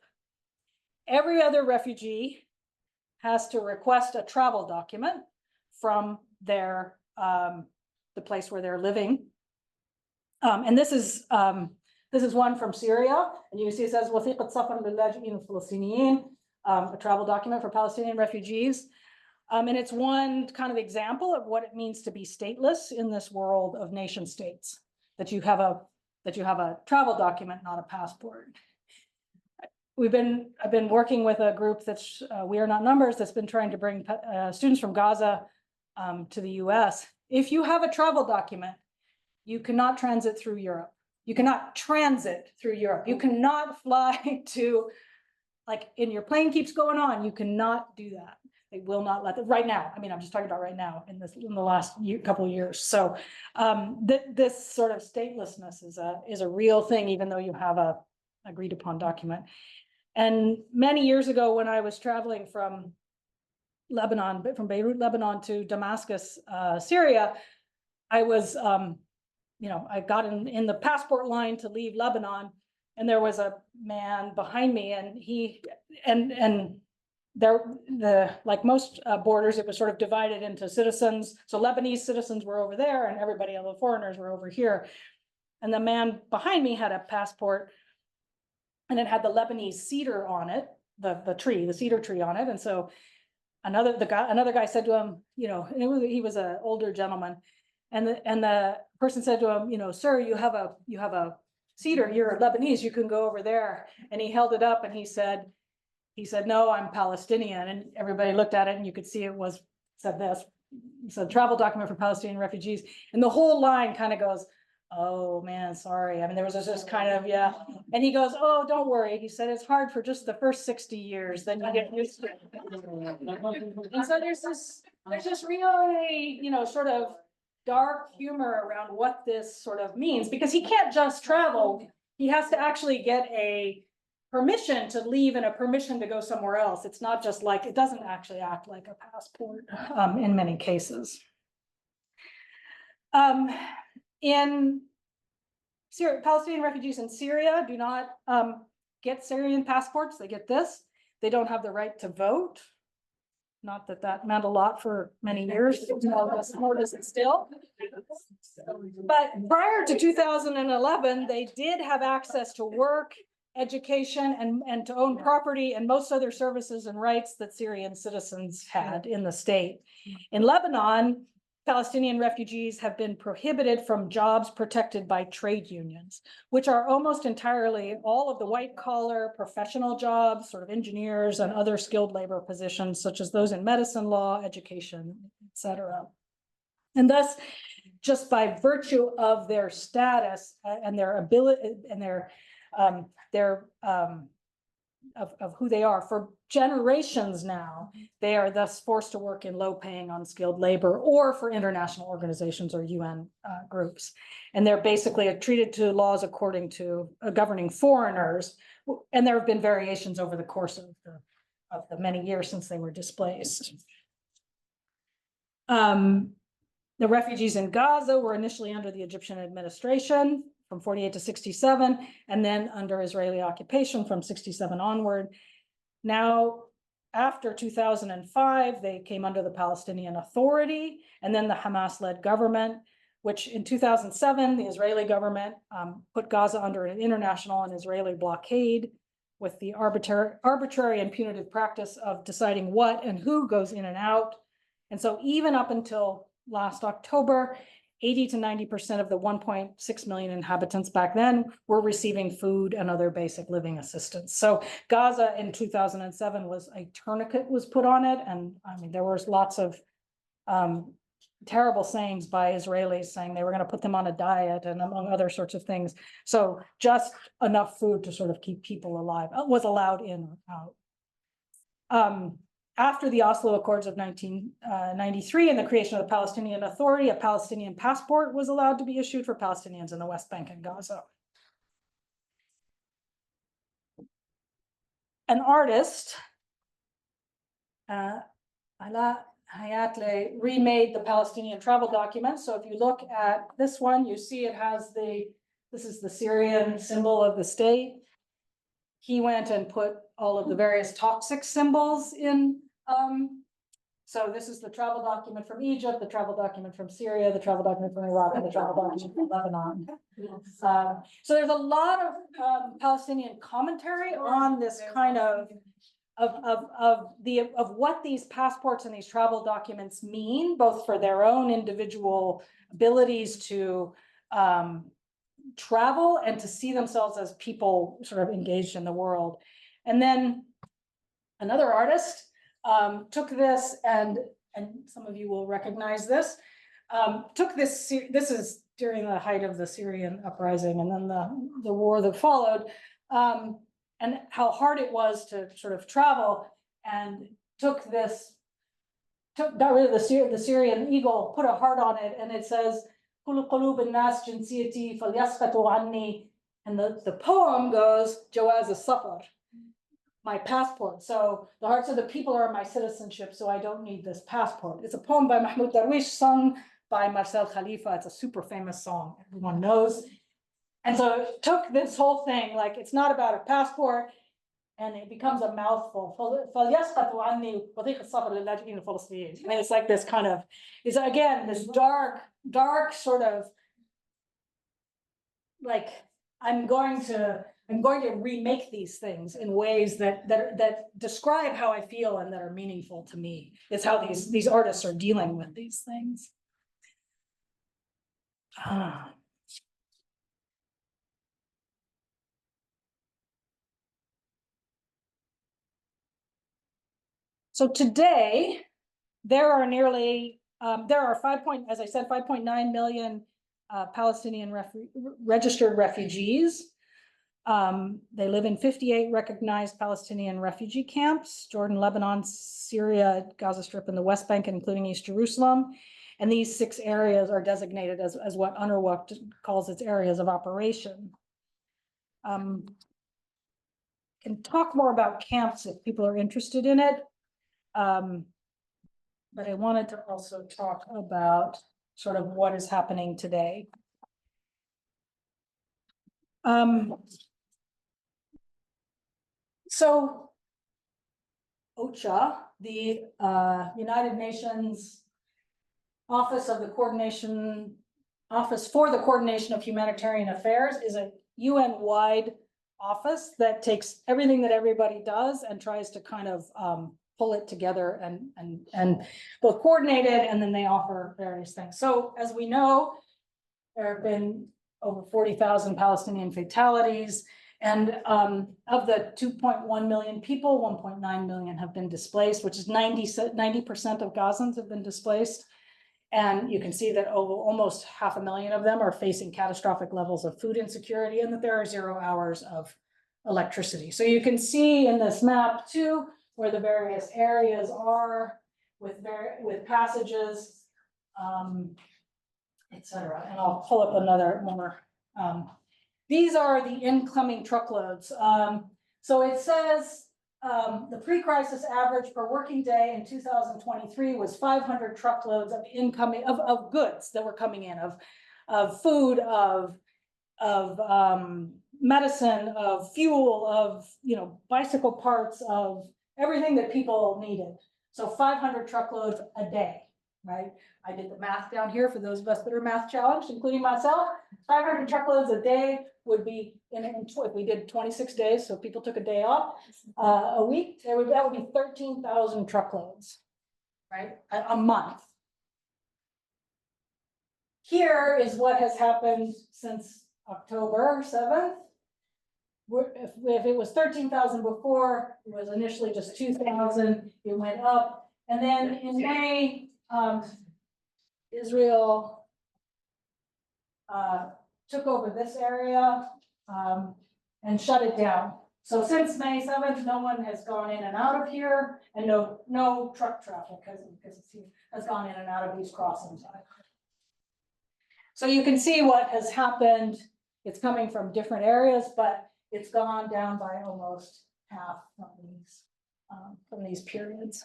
Every other refugee has to request a travel document from their the place where they're living. And this is one from Syria, and you can see it says وثيقة سفر للاجئين الفلسطينيين, a travel document for Palestinian refugees. And it's one kind of example of what it means to be stateless in this world of nation states, that you have a travel document, not a passport. I've been working with a group that's We Are Not Numbers, that's been trying to bring students from Gaza to the US. If you have a travel document, you cannot transit through Europe. You cannot transit through Europe. You cannot fly to, like, and your plane keeps going on. You cannot do that. They will not let them right now. I mean, I'm just talking about right now in the last couple of years. So this sort of statelessness is a real thing, even though you have a agreed upon document. And many years ago, when I was traveling from Lebanon, from Beirut, Lebanon to Damascus, Syria, I was, I got in the passport line to leave Lebanon, and there was a man behind me, and like most borders, it was sort of divided into citizens. So Lebanese citizens were over there, and everybody, all the foreigners, were over here. And the man behind me had a passport, and it had the Lebanese cedar on it, the cedar tree on it. And so another guy said to him, he was an older gentleman, and the person said to him, sir, you have a cedar, you're Lebanese, you can go over there. And he held it up and he said, no, I'm Palestinian. And everybody looked at it, and you could see it said this. It said travel document for Palestinian refugees. And the whole line kind of goes, oh man, sorry. I mean, there was just kind of, yeah. And he goes, oh, don't worry. He said, it's hard for just the first 60 years, then you get used to it. And so there's this really, sort of dark humor around what this sort of means, because he can't just travel. He has to actually get a permission to leave and a permission to go somewhere else. It's not just like, it doesn't actually act like a passport in many cases. In Syria, Palestinian refugees in Syria do not get Syrian passports. They get this. They don't have the right to vote. Not that meant a lot for many years, nor does it still. But prior to 2011, they did have access to work, education, and to own property, and most other services and rights that Syrian citizens had in the state. In Lebanon, Palestinian refugees have been prohibited from jobs protected by trade unions, which are almost entirely all of the white-collar professional jobs, sort of engineers and other skilled labor positions, such as those in medicine, law, education, etc. And thus, just by virtue of their status and their ability and of who they are for generations now, they are thus forced to work in low-paying, unskilled labor, or for international organizations or UN groups. And they're basically treated to laws according to governing foreigners. And there have been variations over the course of the many years since they were displaced. The refugees in Gaza were initially under the Egyptian administration from 48 to 67, and then under Israeli occupation from 67 onward. Now, after 2005, they came under the Palestinian Authority, and then the Hamas-led government, which in 2007, the Israeli government put Gaza under an international and Israeli blockade with the arbitrary and punitive practice of deciding what and who goes in and out. And so even up until last October, 80 to 90% of the 1.6 million inhabitants back then were receiving food and other basic living assistance. So Gaza in 2007 was a tourniquet was put on it. And I mean, there was lots of terrible sayings by Israelis saying they were going to put them on a diet and among other sorts of things. So just enough food to sort of keep people alive was allowed in or out. After the Oslo Accords of 1993 and the creation of the Palestinian Authority, a Palestinian passport was allowed to be issued for Palestinians in the West Bank and Gaza. An artist, Ala Hayatle, remade the Palestinian travel document. So if you look at this one, you see it has this is the Syrian symbol of the state. He went and put all of the various toxic symbols in. So this is the travel document from Egypt, the travel document from Syria, the travel document from Iraq, and the travel document from Lebanon. So there's a lot of Palestinian commentary on this kind of what these passports and these travel documents mean, both for their own individual abilities to travel and to see themselves as people sort of engaged in the world. And then another artist took this, and some of you will recognize this, took this is during the height of the Syrian uprising and then the war that followed, and how hard it was to sort of travel, and got rid of the Syrian eagle, put a heart on it, and it says, and the poem goes, Jawaz as-Safar, my passport. So the hearts of the people are my citizenship, so I don't need this passport. It's a poem by Mahmoud Darwish, sung by Marcel Khalifa. It's a super famous song, everyone knows. And so it took this whole thing, like it's not about a passport, and it becomes a mouthful. I mean, it's like this kind of, is again, this dark sort of, like, I'm going to remake these things in ways that describe how I feel and that are meaningful to me. It's how these artists are dealing with these things. So today, there are 5.9 million Palestinian registered refugees. They live in 58 recognized Palestinian refugee camps: Jordan, Lebanon, Syria, Gaza Strip, and the West Bank, including East Jerusalem. And these 6 areas are designated as what UNRWA calls its areas of operation. Can talk more about camps if people are interested in it. But I wanted to also talk about sort of what is happening today. So OCHA, the United Nations Office for the Coordination of Humanitarian Affairs, is a UN-wide office that takes everything that everybody does and tries to kind of pull it together and both coordinate it, and then they offer various things. So as we know, there have been over 40,000 Palestinian fatalities, and of the 2.1 million people, 1.9 million have been displaced, which is 90% of Gazans have been displaced. And you can see that almost 500,000 of them are facing catastrophic levels of food insecurity, and that there are 0 hours of electricity. So you can see in this map too, where the various areas are with passages, etc. And I'll pull up another more. These are the incoming truckloads. So it says the pre-crisis average per working day in 2023 was 500 truckloads of incoming of goods that were coming in, of food, of medicine, of fuel, of bicycle parts, of everything that people needed. So 500 truckloads a day, right? I did the math down here for those of us that are math challenged, including myself. 500 truckloads a day would be, if we did 26 days, so people took a day off a week, that would be 13,000 truckloads, right? A month. Here is what has happened since October 7th. If it was 13,000 before, it was initially just 2,000, it went up. And then in May, Israel took over this area and shut it down. So since May 7th, no one has gone in and out of here, and no truck traffic has gone in and out of these crossings. So you can see what has happened. It's coming from different areas, but it's gone down by almost half from these periods.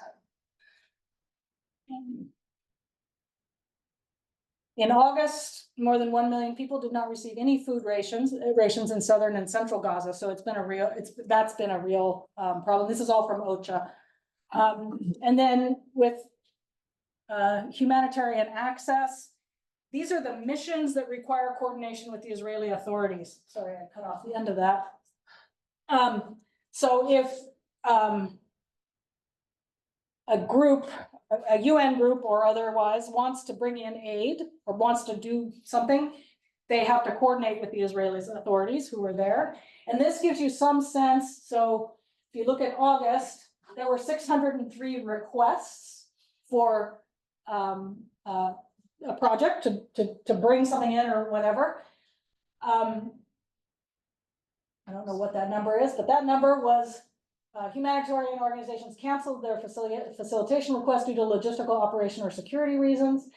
In August, more than 1 million people did not receive any food rations in southern and central Gaza. So that's been a real problem. This is all from OCHA. And then with humanitarian access, these are the missions that require coordination with the Israeli authorities. Sorry, I cut off the end of that. So if a UN group or otherwise wants to bring in aid or wants to do something, they have to coordinate with the Israeli authorities who are there. And this gives you some sense. So if you look at August, there were 603 requests for a project to bring something in or whatever. I don't know what that number is, but that number was humanitarian organizations canceled their facilitation request due to logistical, operation, or security reasons.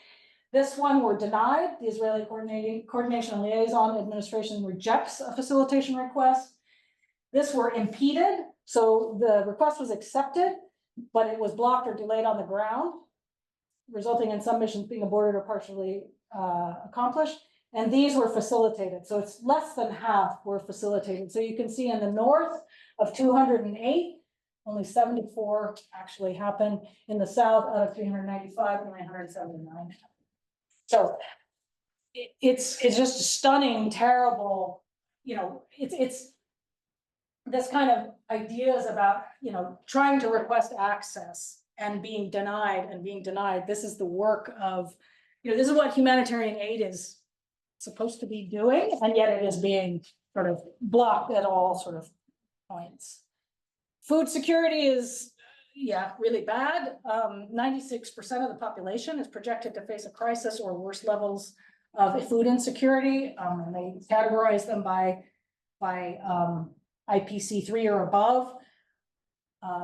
This one were denied. The Israeli Coordination and Liaison Administration rejects a facilitation request. This were impeded. So the request was accepted, but it was blocked or delayed on the ground, resulting in some missions being aborted or partially accomplished. And these were facilitated. So it's less than half were facilitated. So you can see in the north of 208, only 74 actually happened. In the south, out of 395, only 179. So it's just a stunning, terrible, it's this kind of ideas about, trying to request access and being denied and being denied. This is the work of, this is what humanitarian aid is supposed to be doing, and yet it is being sort of blocked at all sort of points. Food security is, really bad. 96% of the population is projected to face a crisis or worse levels of food insecurity. And they categorize them by IPC 3 or above.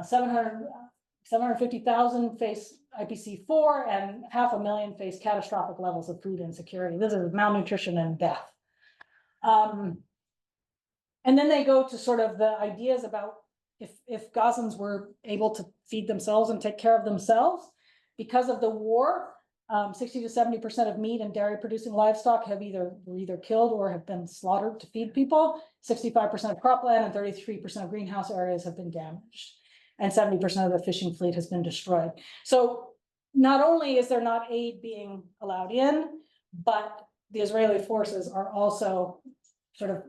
750,000 face IPC 4, and 500,000 face catastrophic levels of food insecurity. This is malnutrition and death. And then they go to sort of the ideas about if Gazans were able to feed themselves and take care of themselves because of the war, 60 to 70% of meat and dairy producing livestock were either killed or have been slaughtered to feed people. 65% of cropland and 33% of greenhouse areas have been damaged, and 70% of the fishing fleet has been destroyed. So not only is there not aid being allowed in, but the Israeli forces are also sort of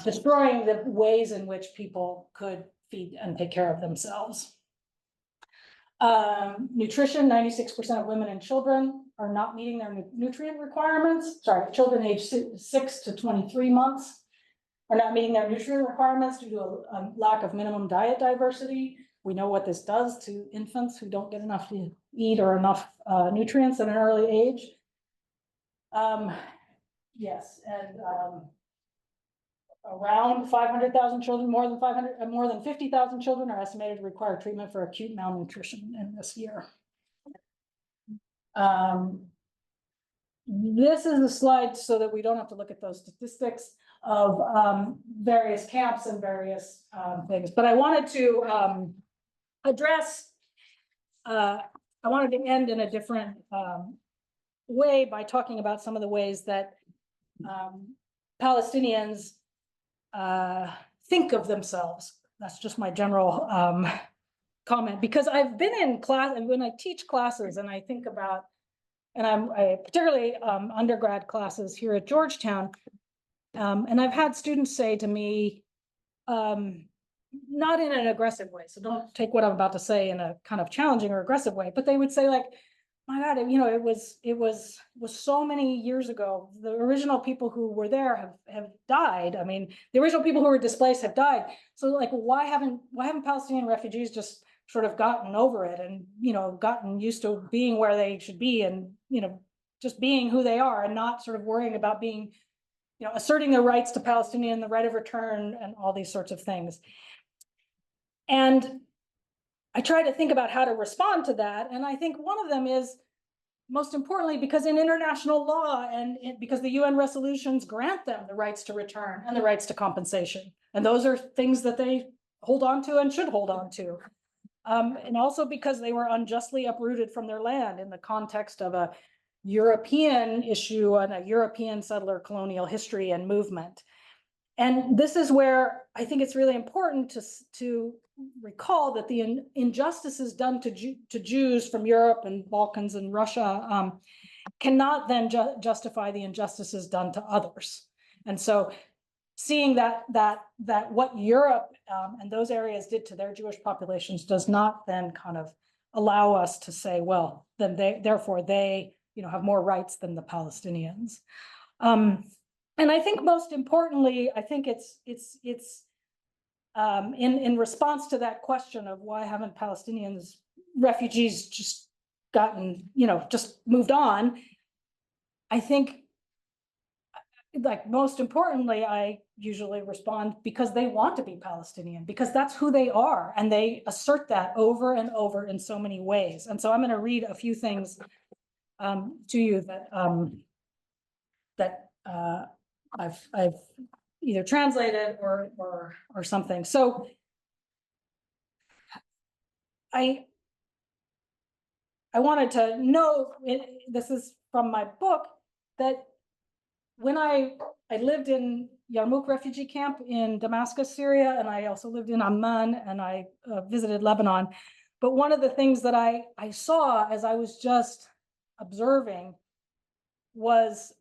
destroying the ways in which people could feed and take care of themselves. Nutrition, 96% of women and children are not meeting their nutrient requirements. Sorry, children aged 6 to 23 months are not meeting their nutrient requirements due to a lack of minimum diet diversity. We know what this does to infants who don't get enough to eat or enough nutrients at an early age. Yes, and around 500,000 children, more than 50,000 children are estimated to require treatment for acute malnutrition in this year. This is a slide so that we don't have to look at those statistics of various camps and various things. But I wanted to address, I wanted to end in a different way by talking about some of the ways that Palestinians think of themselves. That's just my general comment, because I've been in class, and when I teach classes and I think about, and I particularly undergrad classes here at Georgetown, and I've had students say to me, not in an aggressive way, so don't take what I'm about to say in a kind of challenging or aggressive way, but they would say like, my God, it was so many years ago. The original people who were there have died. I mean, the original people who were displaced have died. So like, why haven't Palestinian refugees just sort of gotten over it and, gotten used to being where they should be and, just being who they are and not sort of worrying about being, asserting their rights to Palestinian, the right of return and all these sorts of things. And I try to think about how to respond to that. And I think one of them is, most importantly, because in international law and because the UN resolutions grant them the rights to return and the rights to compensation. And those are things that they hold on to and should hold on to. And also because they were unjustly uprooted from their land in the context of a European issue and a European settler colonial history and movement. And this is where I think it's really important to recall that the injustices done to Jews from Europe and Balkans and Russia cannot then justify the injustices done to others. And so seeing that what Europe and those areas did to their Jewish populations does not then kind of allow us to say, well, then therefore they have more rights than the Palestinians. And I think most importantly, I think it's in response to that question of why haven't Palestinians, refugees just gotten, just moved on. I think, like, most importantly, I usually respond because they want to be Palestinian, because that's who they are. And they assert that over and over in so many ways. And so I'm going to read a few things to you that I've either translated or something. So I wanted to know, this is from my book, that when I lived in Yarmouk refugee camp in Damascus, Syria, and I also lived in Amman, and I visited Lebanon. But one of the things that I saw as I was just observing was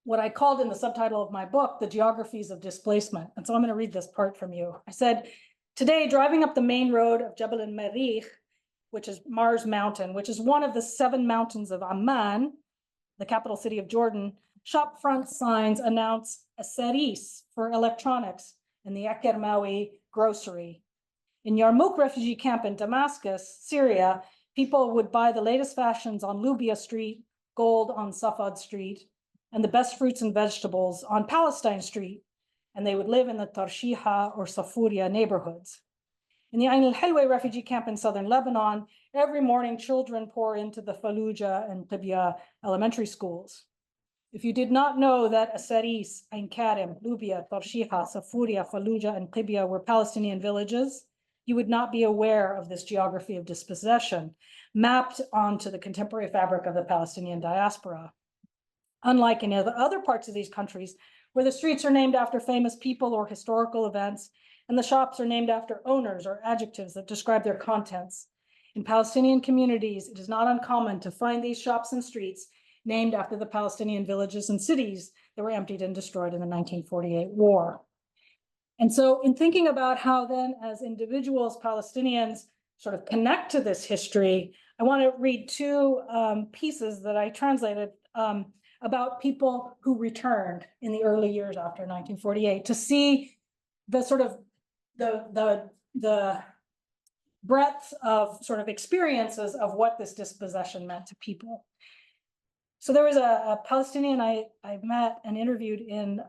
what I called in the subtitle of my book, the geographies of displacement. And so I'm going to read this part from you. I said, today, driving up the main road of Jebel al-Marikh, which is Mars Mountain, which is one of the 7 mountains of Amman, the capital city of Jordan, shop front signs announce a seris for electronics in the Ekermawi grocery. In Yarmouk refugee camp in Damascus, Syria, people would buy the latest fashions on Lubia Street, gold on Safad Street, and the best fruits and vegetables on Palestine Street, and they would live in the Tarshiha or Safuria neighborhoods. In the Ain al-Hilwa refugee camp in southern Lebanon, every morning children pour into the Fallujah and Qibya elementary schools. If you did not know that Asaris, Ain Karim, Lubia, Tarshiha, Safuria, Fallujah, and Qibya were Palestinian villages, you would not be aware of this geography of dispossession mapped onto the contemporary fabric of the Palestinian diaspora. Unlike in other parts of these countries, where the streets are named after famous people or historical events, and the shops are named after owners or adjectives that describe their contents. In Palestinian communities, it is not uncommon to find these shops and streets named after the Palestinian villages and cities that were emptied and destroyed in the 1948 war. And so in thinking about how then as individuals, Palestinians sort of connect to this history, I want to read 2 pieces that I translated about people who returned in the early years after 1948 to see the sort of the breadth of sort of experiences of what this dispossession meant to people. So there was a Palestinian I met and interviewed in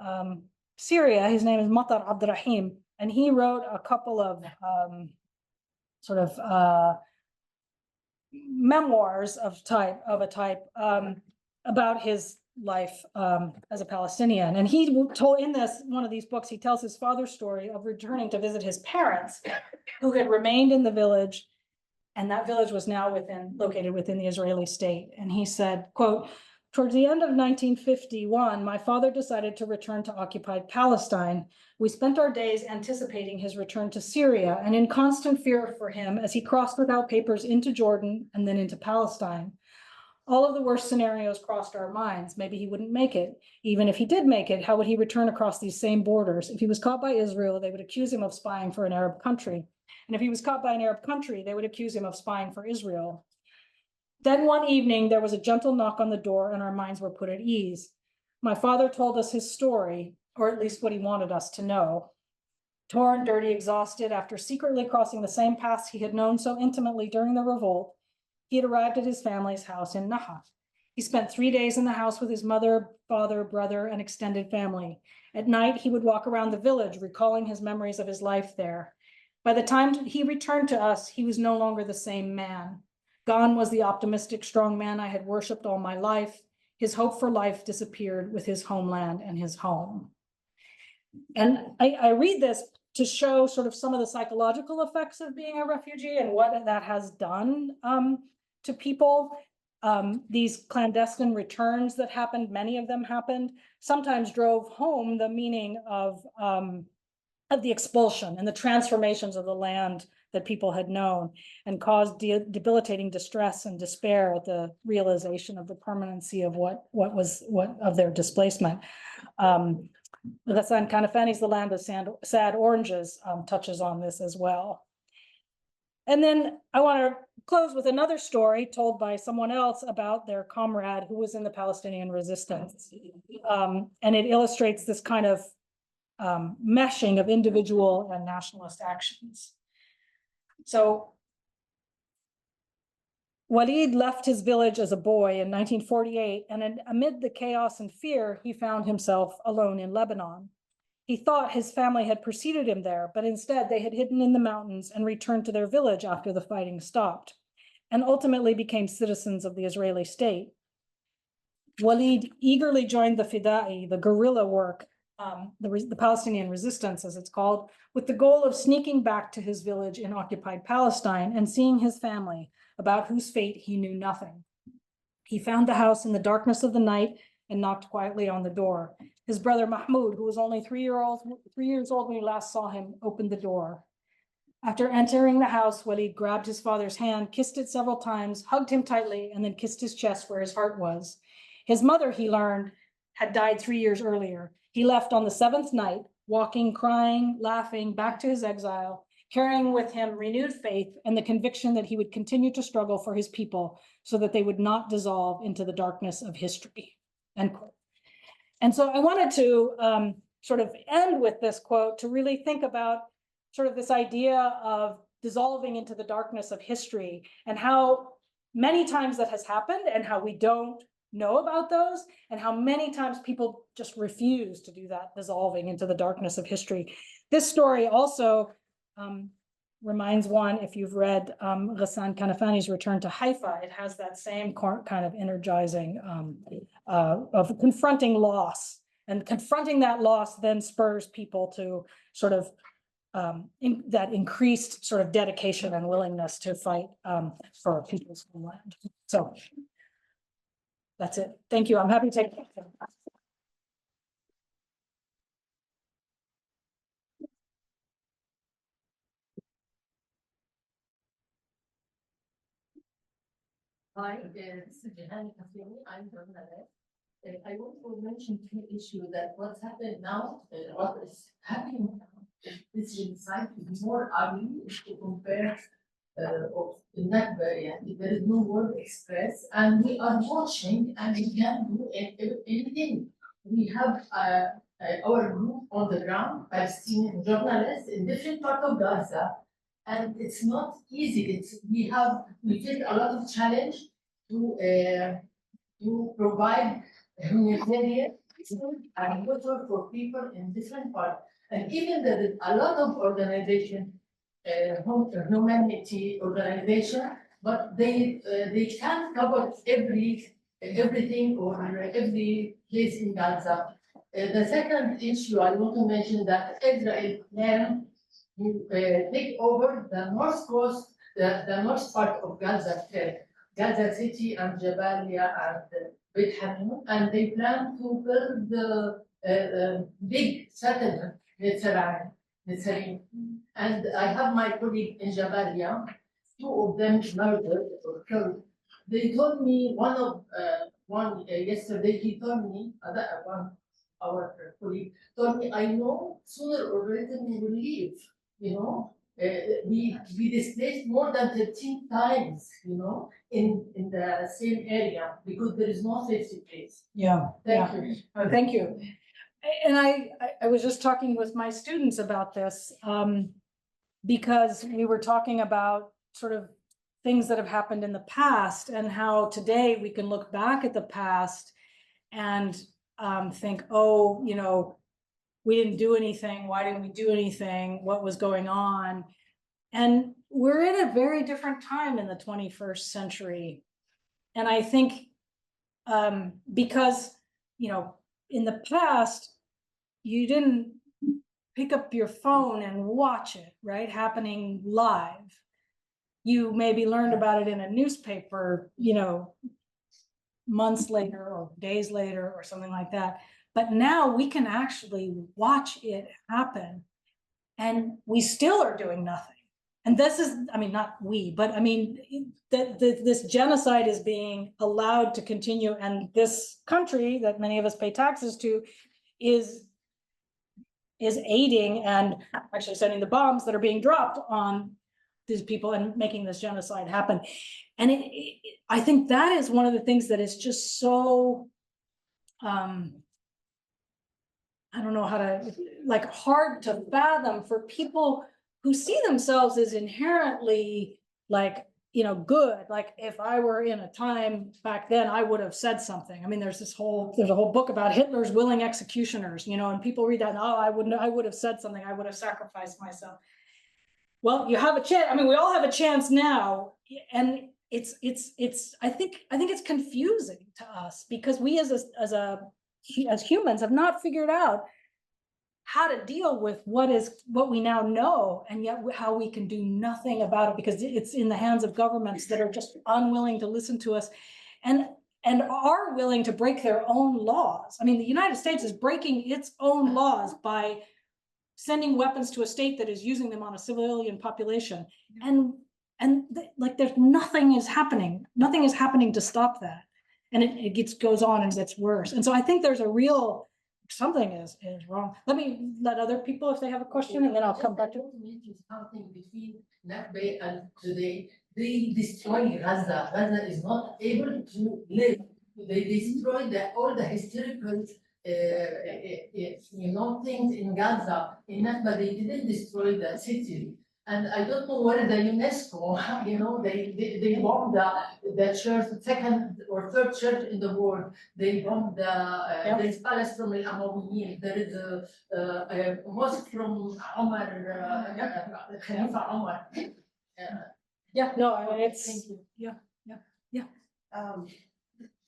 Syria. His name is Matar Abdurrahim, and he wrote a couple of memoirs of a type about his life as a Palestinian. And he told in one of these books, he tells his father's story of returning to visit his parents who had remained in the village, and that village was now located within the Israeli state. And he said, quote, towards the end of 1951, my father decided to return to occupied Palestine. We spent our days anticipating his return to Syria and in constant fear for him as he crossed without papers into Jordan and then into Palestine. All of the worst scenarios crossed our minds. Maybe he wouldn't make it. Even if he did make it, how would he return across these same borders? If he was caught by Israel, they would accuse him of spying for an Arab country. And if he was caught by an Arab country, they would accuse him of spying for Israel. Then one evening, there was a gentle knock on the door and our minds were put at ease. My father told us his story, or at least what he wanted us to know. Torn, dirty, exhausted, after secretly crossing the same paths he had known so intimately during the revolt, he had arrived at his family's house in Nahat. He spent 3 days in the house with his mother, father, brother, and extended family. At night, he would walk around the village, recalling his memories of his life there. By the time he returned to us, he was no longer the same man. Gone was the optimistic, strong man I had worshipped all my life. His hope for life disappeared with his homeland and his home. And I read this to show sort of some of the psychological effects of being a refugee and what that has done to people. These clandestine returns that happened, many of them happened, sometimes drove home the meaning of the expulsion and the transformations of the land that people had known, and caused debilitating distress and despair at the realization of the permanency of what of their displacement. Ghassan Kanafani's The Land of Sad Oranges touches on this as well. And then I want to close with another story told by someone else about their comrade who was in the Palestinian resistance. And it illustrates this kind of meshing of individual and nationalist actions. So Walid left his village as a boy in 1948, and amid the chaos and fear, he found himself alone in Lebanon. He thought his family had preceded him there, but instead they had hidden in the mountains and returned to their village after the fighting stopped, and ultimately became citizens of the Israeli state. Walid eagerly joined the Fida'i, the guerrilla work, the Palestinian resistance, as it's called, with the goal of sneaking back to his village in occupied Palestine and seeing his family, about whose fate he knew nothing. He found the house in the darkness of the night and knocked quietly on the door. His brother Mahmoud, who was only 3 years old when he last saw him, opened the door. After entering the house, Walid grabbed his father's hand, kissed it several times, hugged him tightly, and then kissed his chest where his heart was. His mother, he learned, had died 3 years earlier. He left on the 7th night, walking, crying, laughing, back to his exile, carrying with him renewed faith and the conviction that he would continue to struggle for his people so that they would not dissolve into the darkness of history, end quote. And so I wanted to sort of end with this quote to really think about sort of this idea of dissolving into the darkness of history and how many times that has happened and how we don't know about those and how many times people just refuse to do that, dissolving into the darkness of history. This story also reminds one, if you've read Ghassan Kanafani's Return to Haifa, it has that same kind of energizing of confronting loss, and confronting that loss then spurs people to sort of that increased sort of dedication and willingness to fight for people's homeland. So that's it. Thank you. I'm happy to take questions. Hi, this is Jehani Kafini. I'm journalist. I want to mention two issues that what's happening now, what is happening now, this genocide is more ugly if you compare in that variant. There is no word expressed, and we are watching, and we can't do anything. We have our group on the ground, Palestinian journalists in different parts of Gaza, and it's not easy. We take a lot of challenge to provide humanitarian and water for people in different parts. And even there is a lot of organization, humanity organization, but they can't cover everything or every place in Gaza. The second issue I want to mention that Israel planned to take over the north coast, the north part of Gaza, Gaza City and Jabalia and Beit Hanun, and they plan to build the big settlement, Netzarim. And I have my colleague in Jabalia, 2 of them murdered or killed. They told me yesterday. He told me our colleague told me, I know sooner or later we will leave. You know, we displaced more than 13 times. You know, in the same area because there is no safety place. Yeah. Thank you. Thank you. And I was just talking with my students about this, because we were talking about sort of things that have happened in the past and how today we can look back at the past and think, oh, you know, we didn't do anything. Why didn't we do anything? What was going on? And we're in a very different time in the 21st century. And I think because, you know, in the past, you didn't pick up your phone and watch it, right? Happening live. You maybe learned about it in a newspaper, you know, months later or days later or something like that. But now we can actually watch it happen and we still are doing nothing. And this is, I mean, not we, but I mean, this genocide is being allowed to continue. And this country that many of us pay taxes to is aiding and actually sending the bombs that are being dropped on these people and making this genocide happen. And I think that is one of the things that is just so, I don't know how to, like, hard to fathom for people who see themselves as inherently like, you know, good. Like if I were in a time back then, I would have said something. I mean, there's a whole book about Hitler's willing executioners, you know, and people read that, and, oh, I would have said something. I would have sacrificed myself. Well, you have a chance. I mean, we all have a chance now. And I think it's confusing to us because we as humans have not figured out how to deal with what we now know, and yet how we can do nothing about it because it's in the hands of governments that are just unwilling to listen to us and are willing to break their own laws. I mean, the United States is breaking its own laws by sending weapons to a state that is using them on a civilian population. And like there's nothing is happening to stop that. And it goes on and gets worse. And so I think there's a real, something is wrong. Let other people, if they have a question, and then I'll come back to it. Something between Nakba and today, they destroy Gaza. Gaza is not able to live. They destroyed all the historical things in Gaza. In Nakba, they didn't destroy the city. And I don't know whether the UNESCO, you know, they bombed the church, second or third church in the world. They bombed there is palace from Al Amawiyin. There is a mosque from Omar, Khalifa Omar. Yeah, no, I mean, it's, Thank you. Yeah.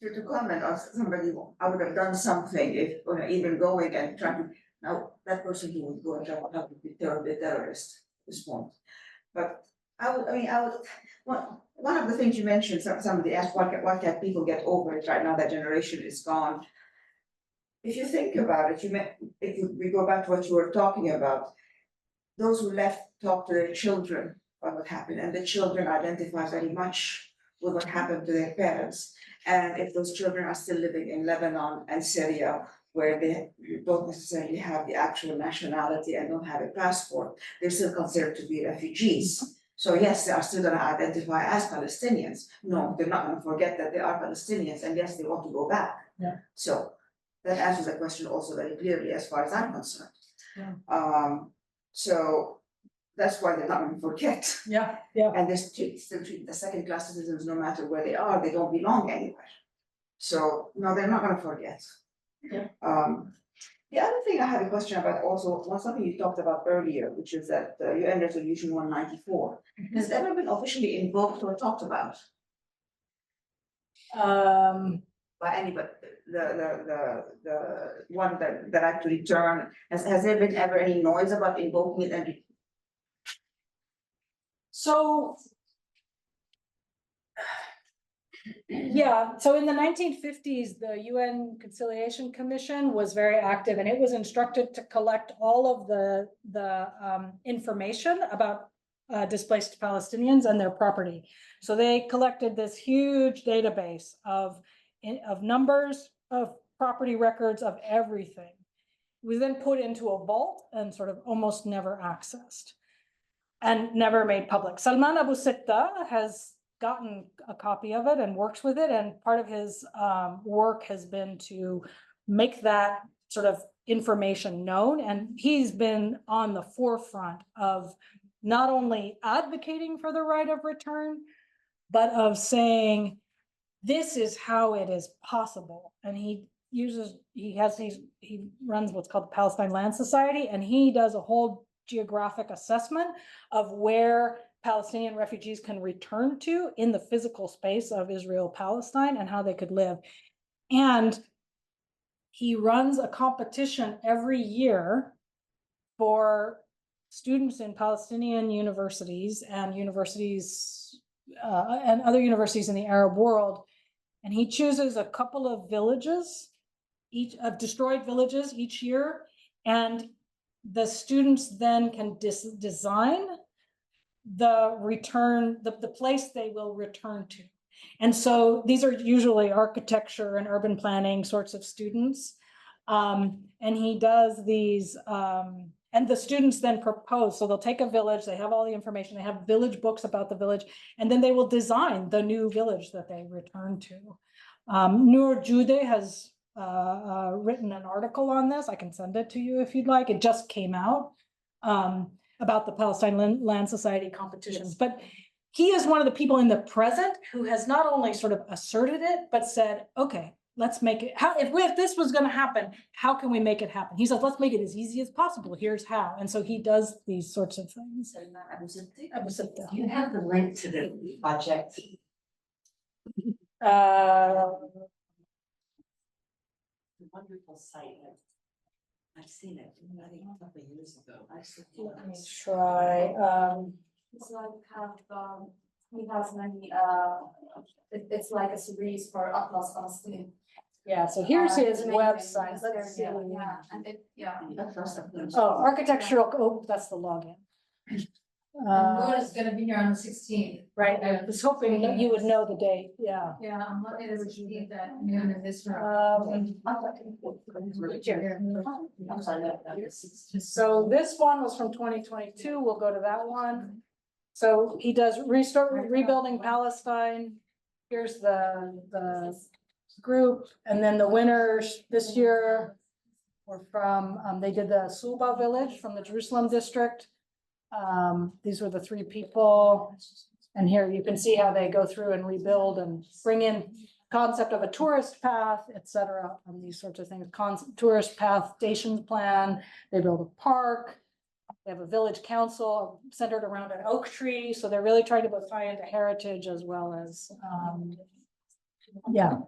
To comment on somebody, I would have done something if, even going and trying to, now that person who would go and try to help the terrorist at this point. But I would, one of the things you mentioned, somebody asked, why can't people get over it right now that generation is gone? If you think about it, if we go back to what you were talking about, those who left talk to their children about what happened, and the children identify very much with what happened to their parents. And if those children are still living in Lebanon and Syria, where they don't necessarily have the actual nationality and don't have a passport, they're still considered to be refugees. So yes, they are still going to identify as Palestinians. No, they're not going to forget that they are Palestinians, and yes, they want to go back. Yeah. So that answers the question also very clearly as far as I'm concerned. Yeah. So that's why they're not going to forget. Yeah. And they still treat the second-class citizens no matter where they are. They don't belong anywhere. So no, they're not going to forget. Yeah. The other thing I have a question about also was something you talked about earlier, which is that UN Resolution 194 has ever been officially invoked or talked about by anybody. The one that actually turned, has there been ever any noise about invoking it? And so yeah, so in the 1950s, the UN Conciliation Commission was very active, and it was instructed to collect all of the information about displaced Palestinians and their property. So they collected this huge database of numbers, of property records, of everything. It was then put into a vault and sort of almost never accessed and never made public. Salman Abu Sitta has gotten a copy of it and works with it, and part of his work has been to make that sort of information known. And he's been on the forefront of not only advocating for the right of return, but of saying, this is how it is possible. And he runs what's called the Palestine Land Society, and he does a whole geographic assessment of where Palestinian refugees can return to in the physical space of Israel, Palestine, and how they could live. And he runs a competition every year for students in Palestinian universities and universities and other universities in the Arab world. And he chooses a couple of villages, each of destroyed villages each year. And the students then can design the return, the place they will return to. And so these are usually architecture and urban planning sorts of students. And he does these, and the students then propose, so they'll take a village, they have all the information, they have village books about the village, and then they will design the new village that they return to. Noor Jude has written an article on this. I can send it to you if you'd like. It just came out about the Palestine Land Society competitions. But he is one of the people in the present who has not only sort of asserted it, but said, okay, let's make it, if this was going to happen, how can we make it happen? He says, let's make it as easy as possible. Here's how. And so he does these sorts of things. Do you have the link to the project? Wonderful site. I've seen it, I think a couple of years ago. Let me try. It's like he has many, it's like a series for Atlas Palestine. Yeah, so here's his It's amazing. website. It's Let's see. very- Yeah, and it, yeah. Oh, architectural, oh, that's the login. Noor is gonna be here on the 16th. Right, I was hoping that you would know the date, yeah. Yeah, on Monday the 16th at noon in this room. So this one was from 2022, we'll go to that one. So he does rebuilding Palestine. Here's the group, and then the winners this year were from, they did the Suba village from the Jerusalem district. These were the three people. And here you can see how they go through and rebuild and bring in concept of a tourist path, et cetera, and these sorts of things. Tourist path stations plan. They build a park. They have a village council centered around an oak tree. So they're really trying to both tie into heritage as well as, yeah.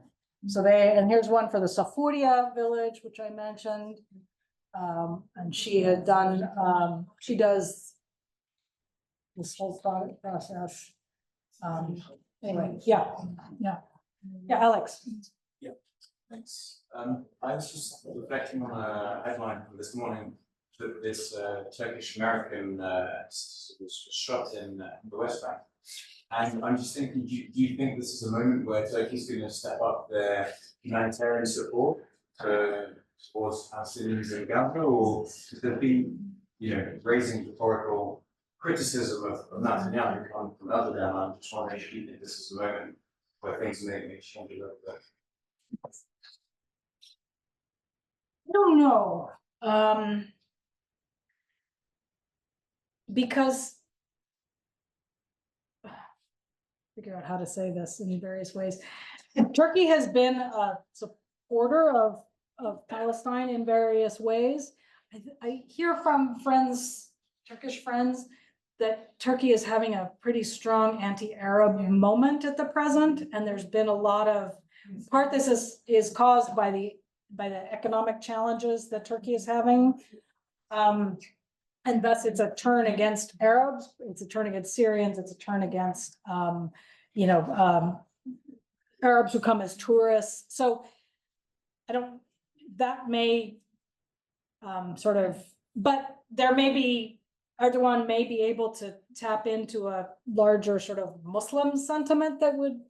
So and here's one for the Safuria village, which I mentioned. And she had done, she does this whole process. Anyway, yeah. Yeah, Alex. Thanks. I was just reflecting on a headline from this morning that this Turkish American was shot in the West Bank. And I'm just thinking, do you think this is a moment where Turkey's going to step up their humanitarian support towards Palestinians in Gaza, or has there been, raising rhetorical criticism of Netanyahu coming from other down? I'm just wondering if you think this is a moment where things may change a little bit. I don't know. Because figure out how to say this in various ways. Turkey has been a supporter of Palestine in various ways. I hear from friends, Turkish friends, that Turkey is having a pretty strong anti-Arab moment at the present, and there's been a lot of part this is caused by the economic challenges that Turkey is having. And thus it's a turn against Arabs, it's a turn against Syrians, it's a turn against, Arabs who come as tourists. So that may but there may be, Erdogan may be able to tap into a larger sort of Muslim sentiment that would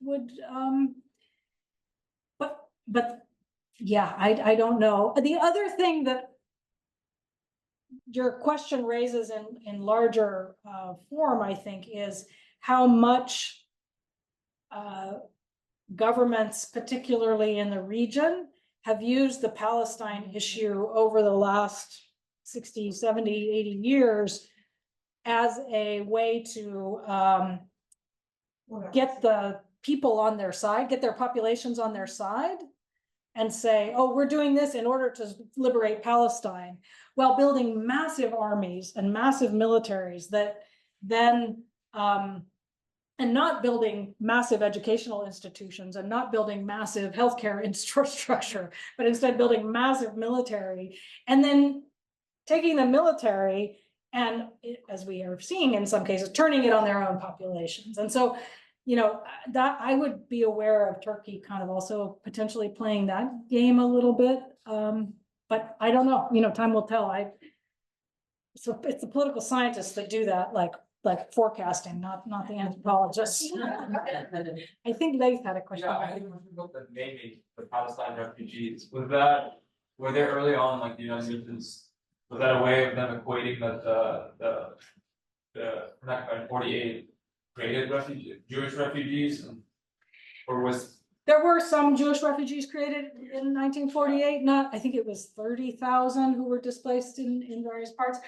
but yeah, I don't know. The other thing that your question raises in larger form, I think, is how much governments, particularly in the region, have used the Palestine issue over the last 60, 70, 80 years as a way to get the people on their side, get their populations on their side, and say, oh, we're doing this in order to liberate Palestine, while building massive armies and massive militaries that then, and not building massive educational institutions and not building massive healthcare infrastructure, but instead building massive military, and then taking the military and, as we are seeing in some cases, turning it on their own populations. And so, you know, that I would be aware of Turkey kind of also potentially playing that game a little bit. But I don't know, you know, time will tell. So it's the political scientists that do that, like forecasting, not the anthropologists. I think Leif had a question. Yeah, I think when we looked at mainly the Palestine refugees, were there early on, like the United Nations, was that a way of them equating that the Nakba in 48 created Jewish refugees, or was There were some Jewish refugees created in 1948, I think it was 30,000 who were displaced in various parts.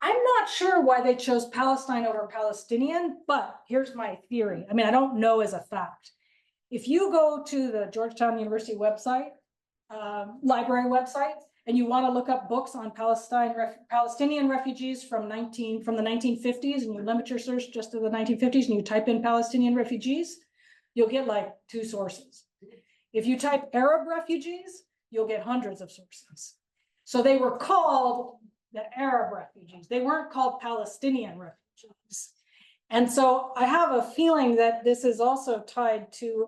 I'm not sure why they chose Palestine over Palestinian, but here's my theory. I mean, I don't know as a fact. If you go to the Georgetown University website, library website, and you want to look up books on Palestinian refugees from the 1950s, and you limit your search just to the 1950s, and you type in Palestinian refugees, you'll get like 2 sources. If you type Arab refugees, you'll get hundreds of sources. So they were called the Arab refugees. They weren't called Palestinian refugees. And so I have a feeling that this is also tied to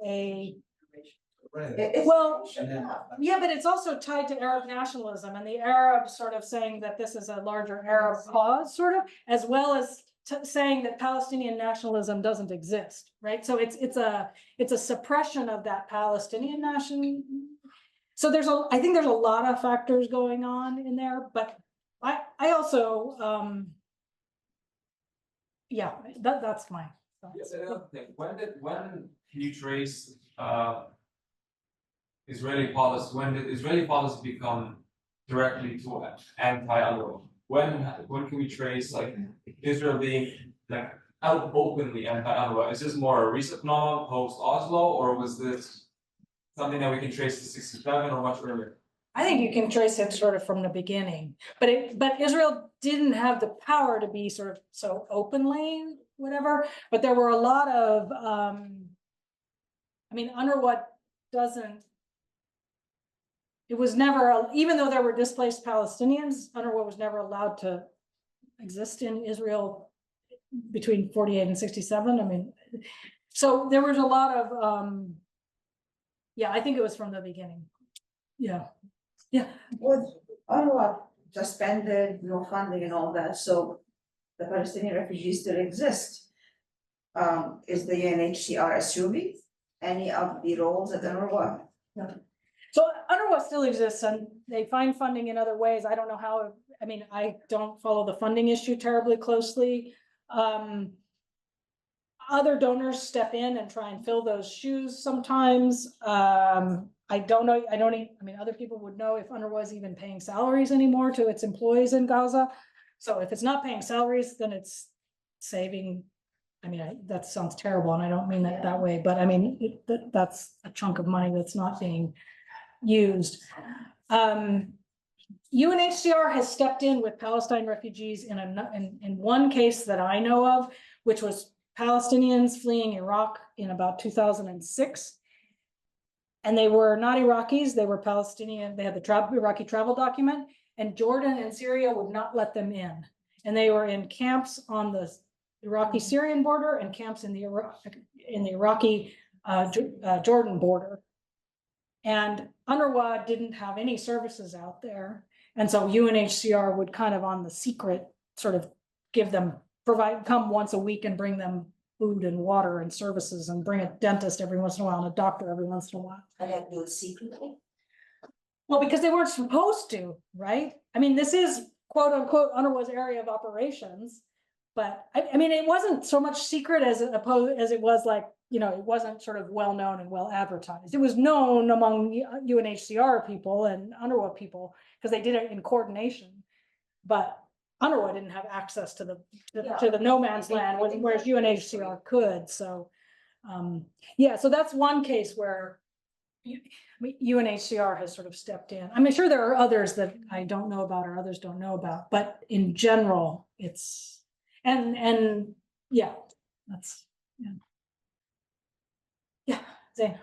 yeah, but it's also tied to Arab nationalism and the Arabs sort of saying that this is a larger Arab cause, sort of, as well as saying that Palestinian nationalism doesn't exist, right? So it's a suppression of that Palestinian nation. So I think there's a lot of factors going on in there, but I also yeah, that's my thoughts. yes, another thing, when can you trace Israeli policy, when did Israeli policy become directly to anti-UNRWA? When can we trace like Israel being like out openly anti-UNRWA? Is this more a recent phenomenon post Oslo, or was this something that we can trace to 67 or much earlier? I think you can trace it sort of from the beginning, but Israel didn't have the power to be sort of so openly, whatever, but there were a lot of, I mean, UNRWA it was never, even though there were displaced Palestinians, UNRWA was never allowed to exist in Israel between 48 and 67. I mean, so there was a lot of, yeah, I think it was from the beginning. Yeah. Yeah. With UNRWA suspended, no funding and all that, so the Palestinian refugees still exist. Is the UNHCR assuming any of the roles at UNRWA? No. So UNRWA still exists and they find funding in other ways. I don't know how, I mean, I don't follow the funding issue terribly closely. Other donors step in and try and fill those shoes sometimes. I don't know, I mean, other people would know if UNRWA is even paying salaries anymore to its employees in Gaza. So if it's not paying salaries, then it's saving. I mean, that sounds terrible and I don't mean that that way, but I mean, that's a chunk of money that's not being used. UNHCR has stepped in with Palestine refugees in one case that I know of, which was Palestinians fleeing Iraq in about 2006. And they were not Iraqis, they were Palestinian, they had the Iraqi travel document, and Jordan and Syria would not let them in. And they were in camps on the Iraqi-Syrian border and camps in the Iraqi Jordan border. And UNRWA didn't have any services out there. And so UNHCR would kind of on the secret sort of come once a week and bring them food and water and services and bring a dentist every once in a while and a doctor every once in a while. And then do it secretly? Well, because they weren't supposed to, right? I mean, this is quote unquote UNRWA's area of operations, But I mean, it wasn't so much secret as it was like, you know, it wasn't sort of well known and well advertised. It was known among UNHCR people and UNRWA people because they did it in coordination. But UNRWA didn't have access to the no man's land, whereas UNHCR could. So, yeah, so that's one case where UNHCR has sort of stepped in. I'm sure there are others that I don't know about or others don't know about, but in general, it's and yeah, that's yeah, Zane.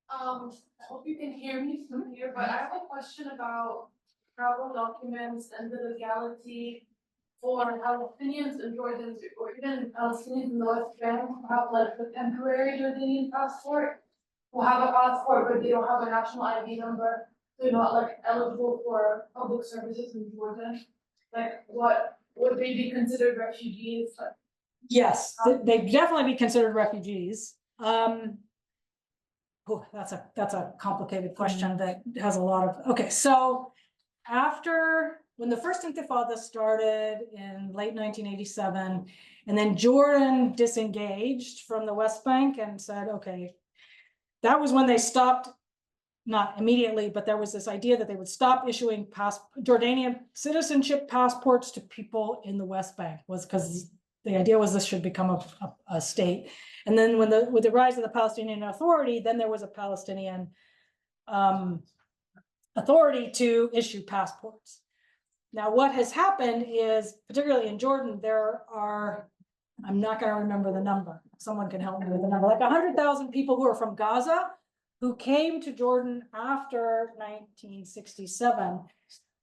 I hope you can hear me from here, but I have a question about travel documents and the legality for Palestinians and Jordans, or even Palestinians in the West Bank who have like a temporary Jordanian passport, who have a passport but they don't have a national ID number, they're not like eligible for public services in Jordan. Like, what would they be considered refugees? Like, Yes, they'd definitely be considered refugees. Oh, that's a complicated question that has a lot of, okay, so after, when the first Intifada started in late 1987, and then Jordan disengaged from the West Bank and said, okay, that was when they stopped, not immediately, but there was this idea that they would stop issuing Jordanian citizenship passports to people in the West Bank, was because the idea was this should become a state. And then with the rise of the Palestinian Authority, then there was a Palestinian authority to issue passports. Now, what has happened is, particularly in Jordan, there are, I'm not going to remember the number. Someone can help me with the number, like 100,000 people who are from Gaza, who came to Jordan after 1967,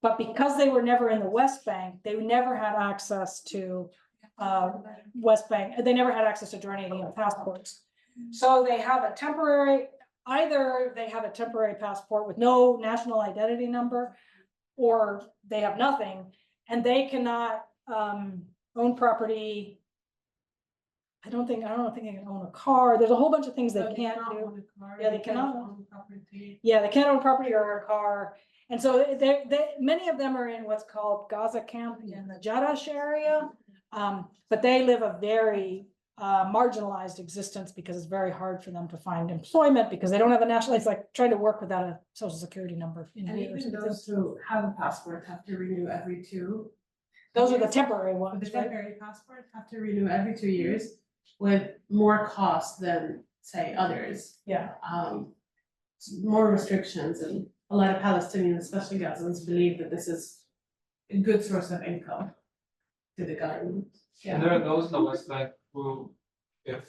but because they were never in the West Bank, they never had access to West Bank. They never had access to Jordanian passports. So they have a temporary, either they have a temporary passport with no national identity number, or they have nothing, and they cannot own property. I don't think they can own a car. There's a whole bunch of things they can't do. Yeah, they cannot own property. Yeah, they can't own property or a car. And so many of them are in what's called Gaza camp in the Jadash area. But they live a very marginalized existence because it's very hard for them to find employment because they don't have a national, it's like trying to work without a social security number. And even those who have a passport have to renew every 2. Those are the temporary ones. The temporary passports have to renew every 2 years with more cost than, say, others. Yeah. More restrictions, and a lot of Palestinians, especially Gazans, believe that this is a good source of income to the government. And there are those in the West Bank who, if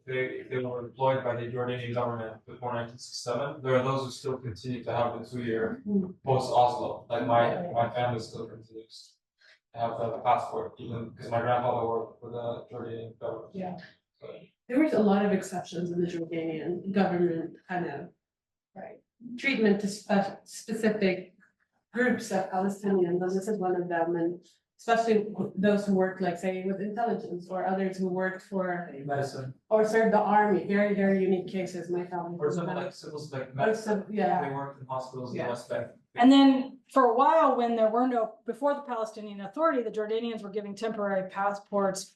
they were employed by the Jordanian government before 1967, there are those who still continue to have the 2-year post Oslo. Like my family still continues to have the passport, even because my grandfather worked for the Jordanian government. Yeah. So, There was a lot of exceptions in the Jordanian government kind of treatment to specific groups of Palestinians, and this is one of them, and especially those who work, like, say, with intelligence, or others who worked for medicine. or served the army. Very, very unique cases. My family. Or something like civil, like medicine. Yeah. They worked in hospitals in the Yeah. West Bank. And then for a while, when there were before the Palestinian Authority, the Jordanians were giving temporary passports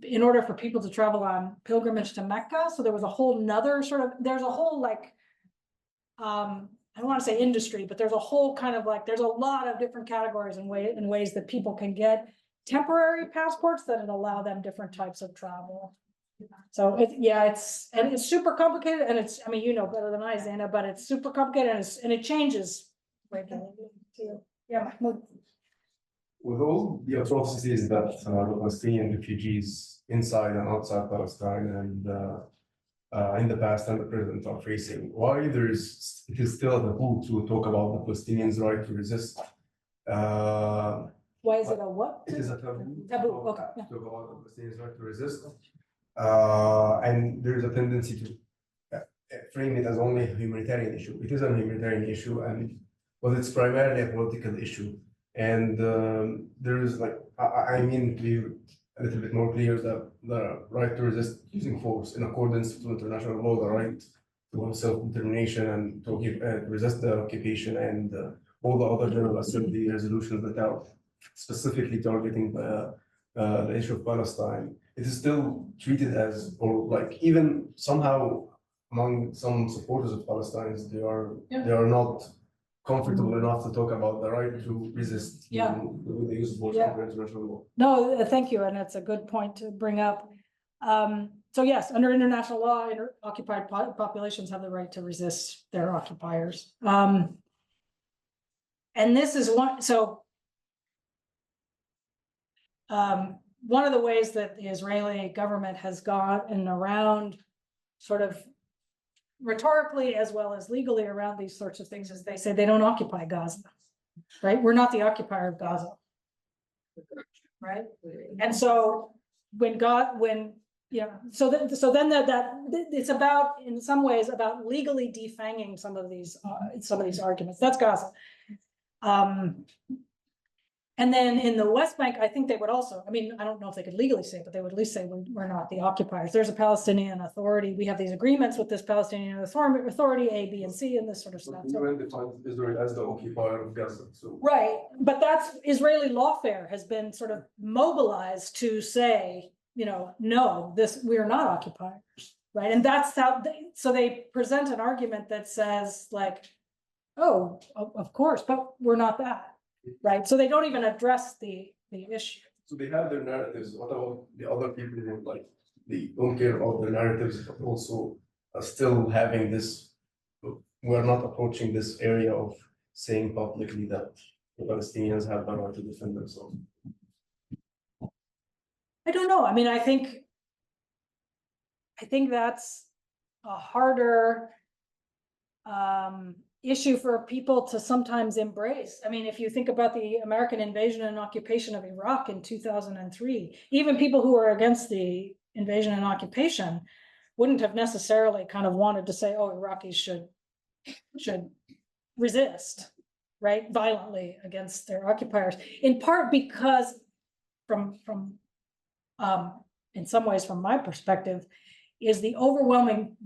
in order for people to travel on pilgrimage to Mecca. So there was a whole nother there's a whole like, I don't want to say industry, but there's a whole kind of like, there's a lot of different categories and ways that people can get temporary passports that allow them different types of travel. So it's super complicated, and it's, I mean, you know better than I, Zaina, but it's super complicated, and it changes regularly too. Yeah, Mahmoud. With all the atrocities that the Palestinian refugees inside and outside Palestine and in the past and the present are facing, why it is still taboo to talk about the Palestinians' right to resist? Why is it a what? It is a taboo. Taboo, to okay, yeah. talk about the Palestinians' right to resist. And there is a tendency to frame it as only a humanitarian issue. It is a humanitarian issue, but it's primarily a political issue. And there is like, I mean, to be a little bit more clear, that the right to resist using force in accordance to international law, the right to self-determination and to resist the occupation, and all the other General Assembly resolutions that are specifically targeting the issue of Palestine, it is still treated as, or like even somehow among some supporters of Palestine, they are not comfortable enough to talk about the right to resist with the use of force under international law. No, thank you, and it's a good point to bring up. So yes, under international law, occupied populations have the right to resist their occupiers. And this is one, so one of the ways that the Israeli government has gotten around sort of rhetorically as well as legally around these sorts of things is they say they don't occupy Gaza, right? We're not the occupier of Gaza, right? And so so then that it's about, in some ways, about legally defanging some of these arguments. That's Gaza. And then in the West Bank, I think they would also, I mean, I don't know if they could legally say it, but they would at least say we're not the occupiers. There's a Palestinian Authority. We have these agreements with this Palestinian Authority, A, B, and C, and this sort of stuff. The UN defines Israel as the occupier of Gaza. So Right, but that's Israeli lawfare has been sort of mobilized to say, no, we're not occupiers, right? And that's how so they present an argument that says like, oh, of course, but we're not that. Right, so they don't even address the issue. So they have their narratives. What about the other people who like they don't care about their narratives, but also are still having this? We're not approaching this area of saying publicly that the Palestinians have the right to defend themselves. I don't know. I mean, I think that's a harder issue for people to sometimes embrace. I mean, if you think about the American invasion and occupation of Iraq in 2003, even people who are against the invasion and occupation wouldn't have necessarily kind of wanted to say, oh, Iraqis should resist, right, violently against their occupiers, in part because in some ways, from my perspective, is the overwhelming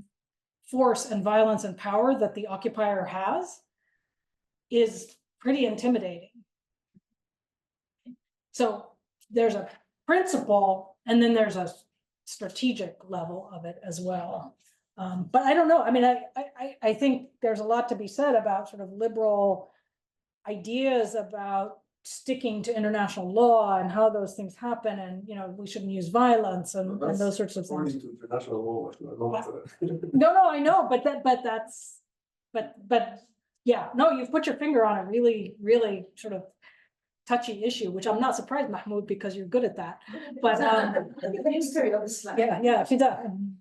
force and violence and power that the occupier has is pretty intimidating. So there's a principle and then there's a strategic level of it as well. But I don't know. I mean, I think there's a lot to be said about sort of liberal ideas about sticking to international law and how those things happen, and we shouldn't use violence and those sorts of things. According to international law, No, I know, but yeah, no, you've put your finger on a really, really sort of touchy issue, which I'm not surprised, Mahmoud, because you're good at that. But yeah, if you do.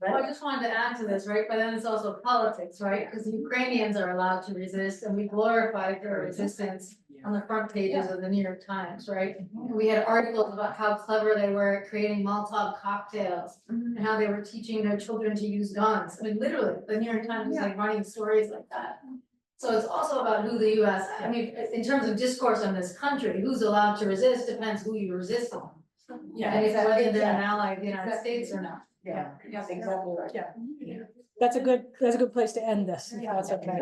Well, I just wanted to add to this, right? But then it's also politics, right? Because the Ukrainians are allowed to resist, and we glorified their resistance on the front pages of the New York Times, right? And we had articles about how clever they were at creating Molotov cocktails and how they were teaching their children to use guns. I mean, literally, the New York Times is like running stories like that. So it's also about who the US, I mean, in terms of discourse in this country, who's allowed to resist depends who you resist on. Yeah, And it's whether they're an ally of the United States or not. Yeah, exactly right. Yeah. That's a good place to end this, if that's okay.